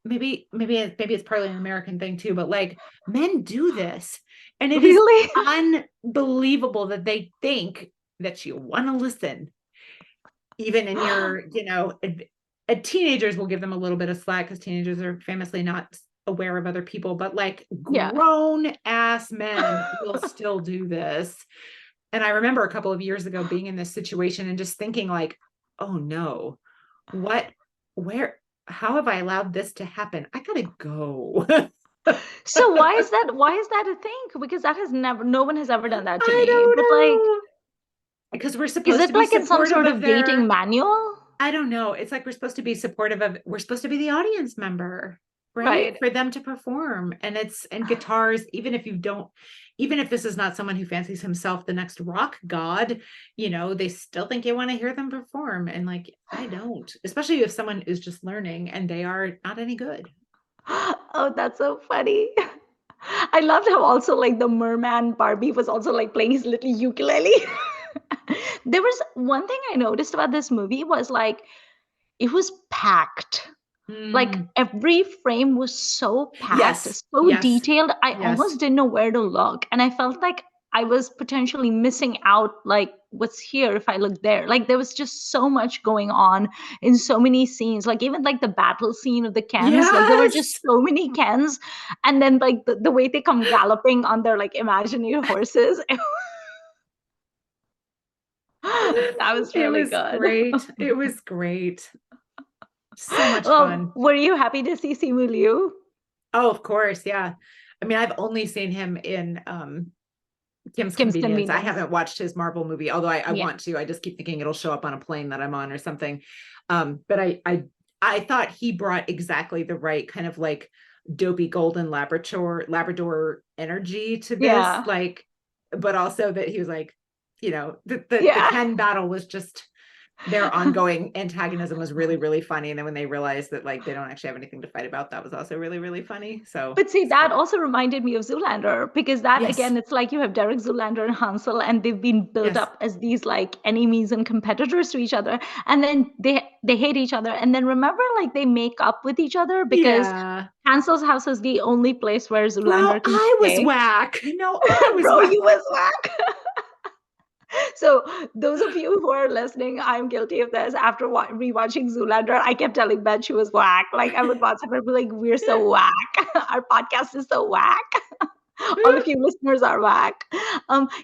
maybe it's partly an American thing too, but like, men do this, and it is
Really?
unbelievable that they think that you want to listen, even in your, teenagers will give them a little bit of slack because teenagers are famously not aware of other people, but like
Yeah.
grown ass men will still do this. And I remember a couple of years ago being in this situation and just thinking like, oh no, how have I allowed this to happen? I gotta go.
So why is that a thing? Because no one has ever done that to
I
me.
don't
But like,
know. Because we're
is
supposed
it
to be
like in some
supportive
sort
of
of
their,
dating manual?
I don't know. It's like we're supposed to be supportive of, we're supposed to be the audience member, right?
Right.
For them to perform. And guitars, even if this is not someone who fancies himself the next rock god, they still think you want to hear them perform. And like, I don't, especially if someone is just learning and they are not any good.
Oh, that's so funny. I loved how also like the merman Barbie was also like playing his little ukulele. There was one thing I noticed about this movie was like it was packed. Like every frame was so packed,
Yes.
so
Yes.
detailed. I
Yes.
almost didn't know where to look. And I felt like I was potentially missing out, like what's here if I look there. Like there was just so much going on in so many scenes. Like even like the battle scene of the Kens, like there were just
Yes.
so many Kens. And then like the way they come galloping on their like imaginary horses. That was
It
really
was
good.
great. It was great. So much
Well,
fun.
were you happy to see Simu Liu?
Oh, of course. Yeah. I mean, I've only seen him in Kim's
Kim's
Convenience. I
Convenience.
haven't watched his Marvel movie, although I
Yeah.
want to. I just keep thinking it'll show up on a plane that I'm on or something. But I thought he brought exactly the right kind of like dopey golden Labrador energy to this.
Yeah.
Like, but also that he was like, the
Yeah.
Ken battle was just, their ongoing antagonism was really, really funny. And then when they realized that like they don't actually have anything to fight about, that was also really, really funny. So,
But see, that also reminded me of Zoolander because that
yes,
again, it's like you have Derek Zoolander and Hansel, and they've been built
yes,
up as these like enemies and competitors to each other, and then they hate each other, and then remember like they make up with each other because
yeah.
Hansel's house is the only place where
Well,
Zoolander can
I was
stay.
whack. No, I was
Bro,
whack.
you was whack. So those of you who are listening, I'm guilty of this. After rewatching Zoolander, I kept telling Ben she was whack. Like I would watch her and be like, "We're so whack. Our podcast is so whack. All of you listeners are whack."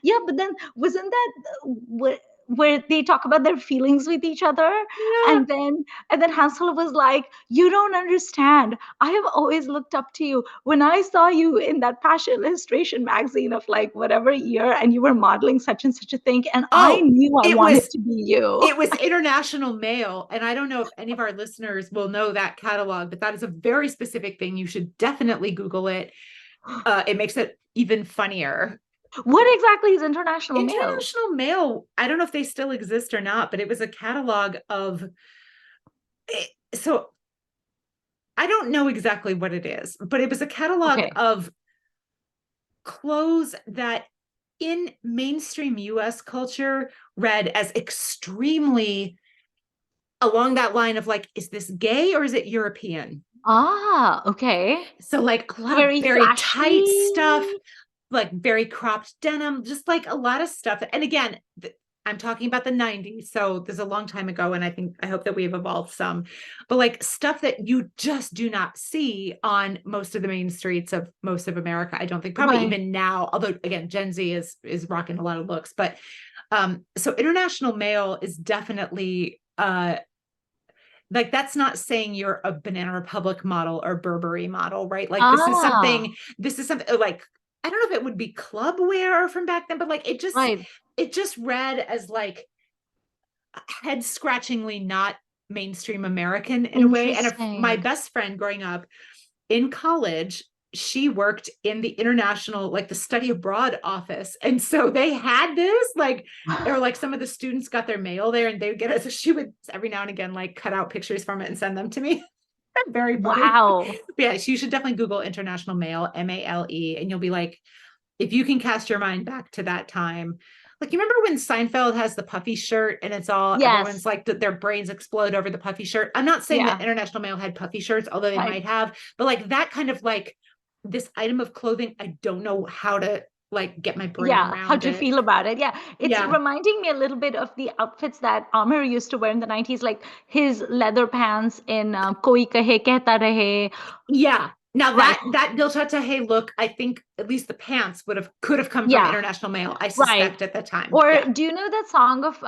Yeah, but then wasn't that where they talk about their feelings with each other,
Yeah.
and then Hansel was like, "You don't understand. I have always looked up to you. When I saw you in that fashion illustration magazine of like whatever year, and you were modeling such and such a thing, and I
Oh,
knew I
it
wanted
was
to be you."
International Mail. And I don't know if any of our listeners will know that catalog, but that is a very specific thing. You should definitely Google it. It makes it even funnier.
What exactly is International Mail?
International Mail, I don't know if they still exist or not, but it was a catalog of, so I don't know exactly what it is, but it was a catalog
Okay.
of clothes that in mainstream US culture read as extremely along that line of like, is this gay or is it European?
Ah, okay.
So like a lot of
Very
very tight
flashy.
stuff, like very cropped denim, just like a lot of stuff. And again, I'm talking about the 90s. So there's a long time ago. And I hope that we've evolved some, but like stuff that you just do not see on most of the main streets of most of America. I don't think probably
Right.
even now, although again, Gen Z is rocking a lot of looks, but So international male is definitely like that's not saying you're a Banana Republic model or Burberry model, right? Like
Ah,
this is something like I don't know if it would be club wear from back then, but like
right.
it just read as like head scratchingly not mainstream American in a way. And if my
Interesting.
best friend growing up in college, she worked in the international, like the study abroad office. And so they had this, like, or like some of the students got their mail there and they would get it. So she would every now and again, like, cut out pictures from it and send them to me. Very funny.
Wow.
But yeah, so you should definitely Google international male, MALE, and you'll be like, if you can cast your mind back to that time, like you remember when Seinfeld has the puffy shirt and it's all everyone's
Yes.
like their brains explode over the puffy shirt. I'm not saying that
Yeah.
international male had puffy shirts, although they
Right.
might have, but like that kind of like this item of clothing, I don't know how to like get my brain
Yeah, how
around
to
it.
feel about it. Yeah, it's
Yeah.
reminding me a little bit of the outfits that Amir used to wear in the 90s, like his leather pants in Koi Kahe Kehta Rahe.
Yeah. Now
Right.
that Dil Chata Hey look, I think at least the pants could have come from
Yeah,
international male, I
right.
suspect at the time.
Or
Yeah.
do you know that song of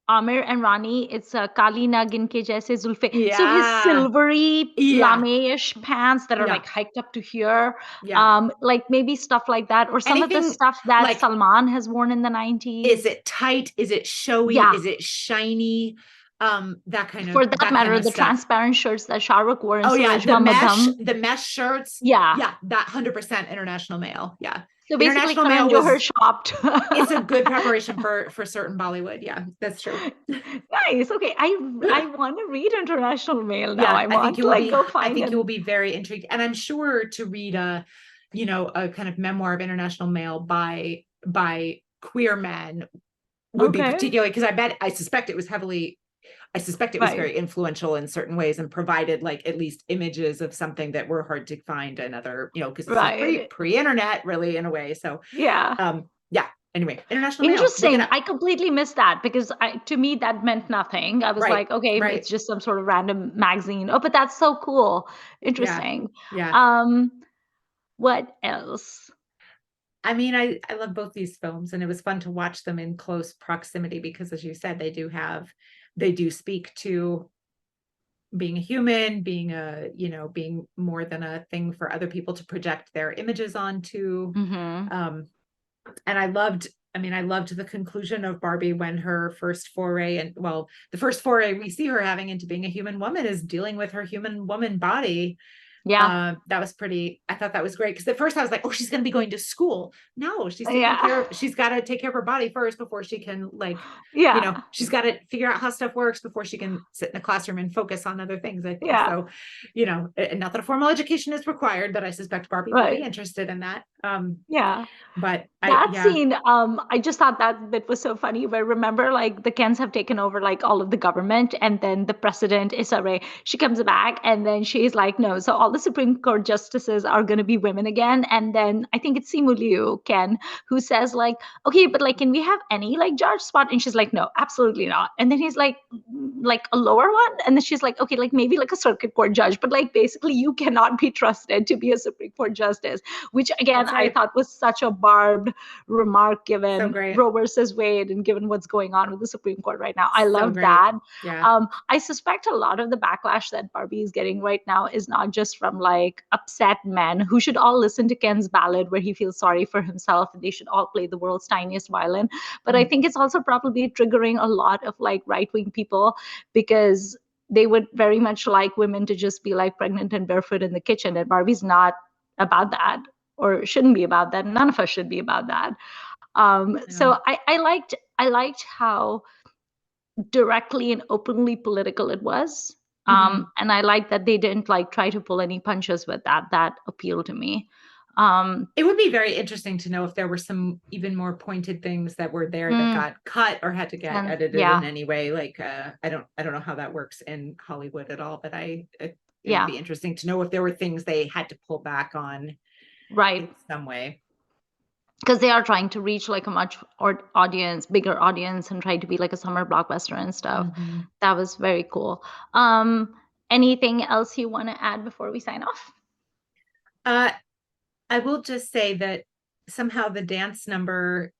Amir and Rani? It's Kali Na Ginke Jaise Zulfe. So his
Yeah.
silvery
Yeah.
lame-ish pants that are
Yeah.
like hiked up to here,
Yeah.
like maybe stuff like that, or some of the
Anything
stuff that
like,
Salman has worn in the
is
90s.
it tight? Is it showy?
Yeah,
Is it shiny?
for that
That kind
matter,
of
the
stuff.
transparent shirts that Shah Rukh wore in
Oh yeah,
Surajwa Madham.
the mesh shirts.
Yeah.
Yeah, that 100% international male. Yeah.
So basically,
International
Karan
male
Johar
was
shopped.
it's a good preparation for certain Bollywood. Yeah, that's true.
Nice. Okay, I want to read International Mail now.
Yeah,
I want to like go
I
find
think
it.
you will be very intrigued. And I'm sure to read a, you know, a kind of memoir of international male by queer men would be
Okay.
particularly because I suspect it was heavily I suspect it was
Right.
very influential in certain ways and provided like at least images of something that were hard to find in other, you know, because this was
Right.
pre-internet really in a way. So
Yeah.
yeah. Anyway, international male. Look it
Interesting.
up.
I completely missed that because to me that meant nothing. I was
Right.
like, okay,
Right.
it's just some sort of random magazine. Oh, but that's so cool.
Yeah.
Interesting.
Yeah.
Um, what else?
I mean, I love both these films and it was fun to watch them in close proximity because as you said, they do speak to being a human, being a, you know, being more than a thing for other people to project their images onto.
Mm-hmm.
Um, and I loved the conclusion of Barbie when her first foray and well, the first foray we see her having into being a human woman is dealing with her human woman body.
Yeah.
That was pretty, I thought that was great because at first I was like, oh, she's going to be going to school. No,
Yeah.
she's got to take care of her body first before she can like, you know,
Yeah.
she's got to figure out how stuff works before she can sit in a classroom and focus on other things, I think.
Yeah.
So, you know, and not that a formal education is required, but I suspect Barbie will be
Right.
interested in that.
Yeah.
But
That
yeah,
scene, I just thought that bit was so funny. Where remember, like the Kens have taken over like all of the government, and then the president Issa Rae, she comes back, and then she's like, no, so all the Supreme Court justices are going to be women again. And then I think it's Simu Liu Ken who says like, okay, but like, can we have any like judge spot? And she's like, no, absolutely not. And then he's like, like a lower one, and then she's like, okay, like maybe like a circuit court judge, but like basically you cannot be trusted to be a Supreme Court justice, which again
that's
I
right.
thought was such a barbed remark
So
given
great.
Roe versus Wade and given what's going on with the Supreme Court right now. I
So
love
great.
that.
Yeah.
I suspect a lot of the backlash that Barbie is getting right now is not just from like upset men who should all listen to Ken's ballad where he feels sorry for himself and they should all play the world's tiniest violin. But I
Mm.
think it's also probably triggering a lot of like right wing people because they would very much like women to just be like pregnant and barefoot in the kitchen. And Barbie's not about that or shouldn't be about that. None of us should be about that.
Yeah.
So I liked how directly and openly political it was.
Mhm.
And I like that they didn't like try to pull any punches with that. That appealed to me. Um,
It would be very interesting to know if there were some even more pointed things that were there that
mm,
got cut or had to get
and
edited in
yeah,
any way. Like I don't know how that works in Hollywood at all, but it would
yeah,
be interesting to know if there were things they had to pull back on
right.
in some way.
Because they are trying to reach like a much audience, bigger audience, and try to be like a summer blockbuster and stuff.
Mhm.
That was very cool. Um, Anything else you want to add before we sign off?
Uh, I will just say that somehow the dance number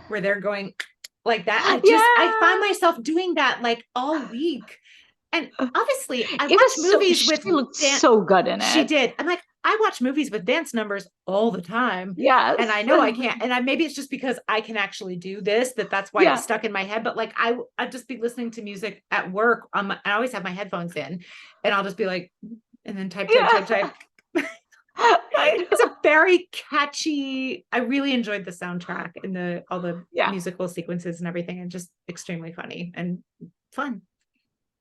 where they're going like that. I find myself doing that like all week. And obviously, I
It
watch
was so,
movies
she
with
looked so good in
She
it.
did. I'm like, I watch movies with dance numbers all the time.
Yes.
And I know I can't. And maybe it's just because I can actually do this, that's why
Yeah.
it's stuck in my head. But like, I'd just be listening to music at work. I always have my headphones in, and I'll just be like, and then type.
I know.
It's a very catchy. I really enjoyed the soundtrack and all the
Yeah.
musical sequences and everything, and just extremely funny and fun.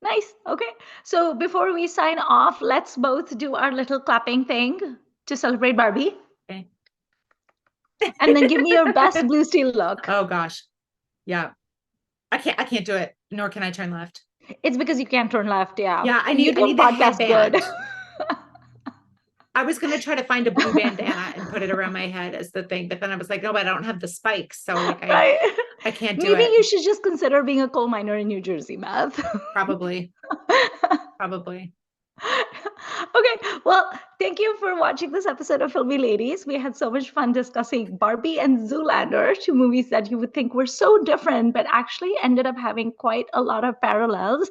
Nice. Okay. So before we sign off, let's both do our little clapping thing to celebrate Barbie.
Okay.
And then give me your best blue steel look.
Oh gosh. Yeah. I can't do it, nor can I turn left.
It's because you can't turn left. Yeah.
Yeah,
And you
I need
don't
the
podcast
headband.
good.
I was gonna try to find a blue bandana and put it around my head as the thing, but then I was like, no, but I don't have the spikes, so like
Right.
I can't do
Maybe
it.
you should just consider being a coal miner in New Jersey, Matt.
Probably. Probably.
Okay, well, thank you for watching this episode of Filmy Ladies. We had so much fun discussing Barbie and Zoolander, two movies that you would think were so different, but actually ended up having quite a lot of parallels.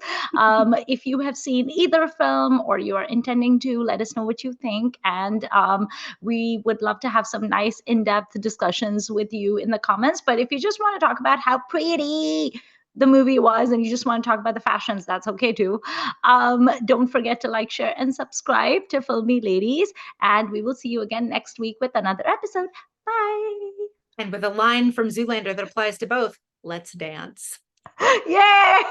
If you have seen either film or you are intending to, let us know what you think. And we would love to have some nice in-depth discussions with you in the comments. But if you just want to talk about how pretty the movie was and you just want to talk about the fashions, that's okay too. Don't forget to like, share, and subscribe to Filmy Ladies. And we will see you again next week with another episode. Bye.
And with a line from Zoolander that applies to both, let's dance.
Yeah.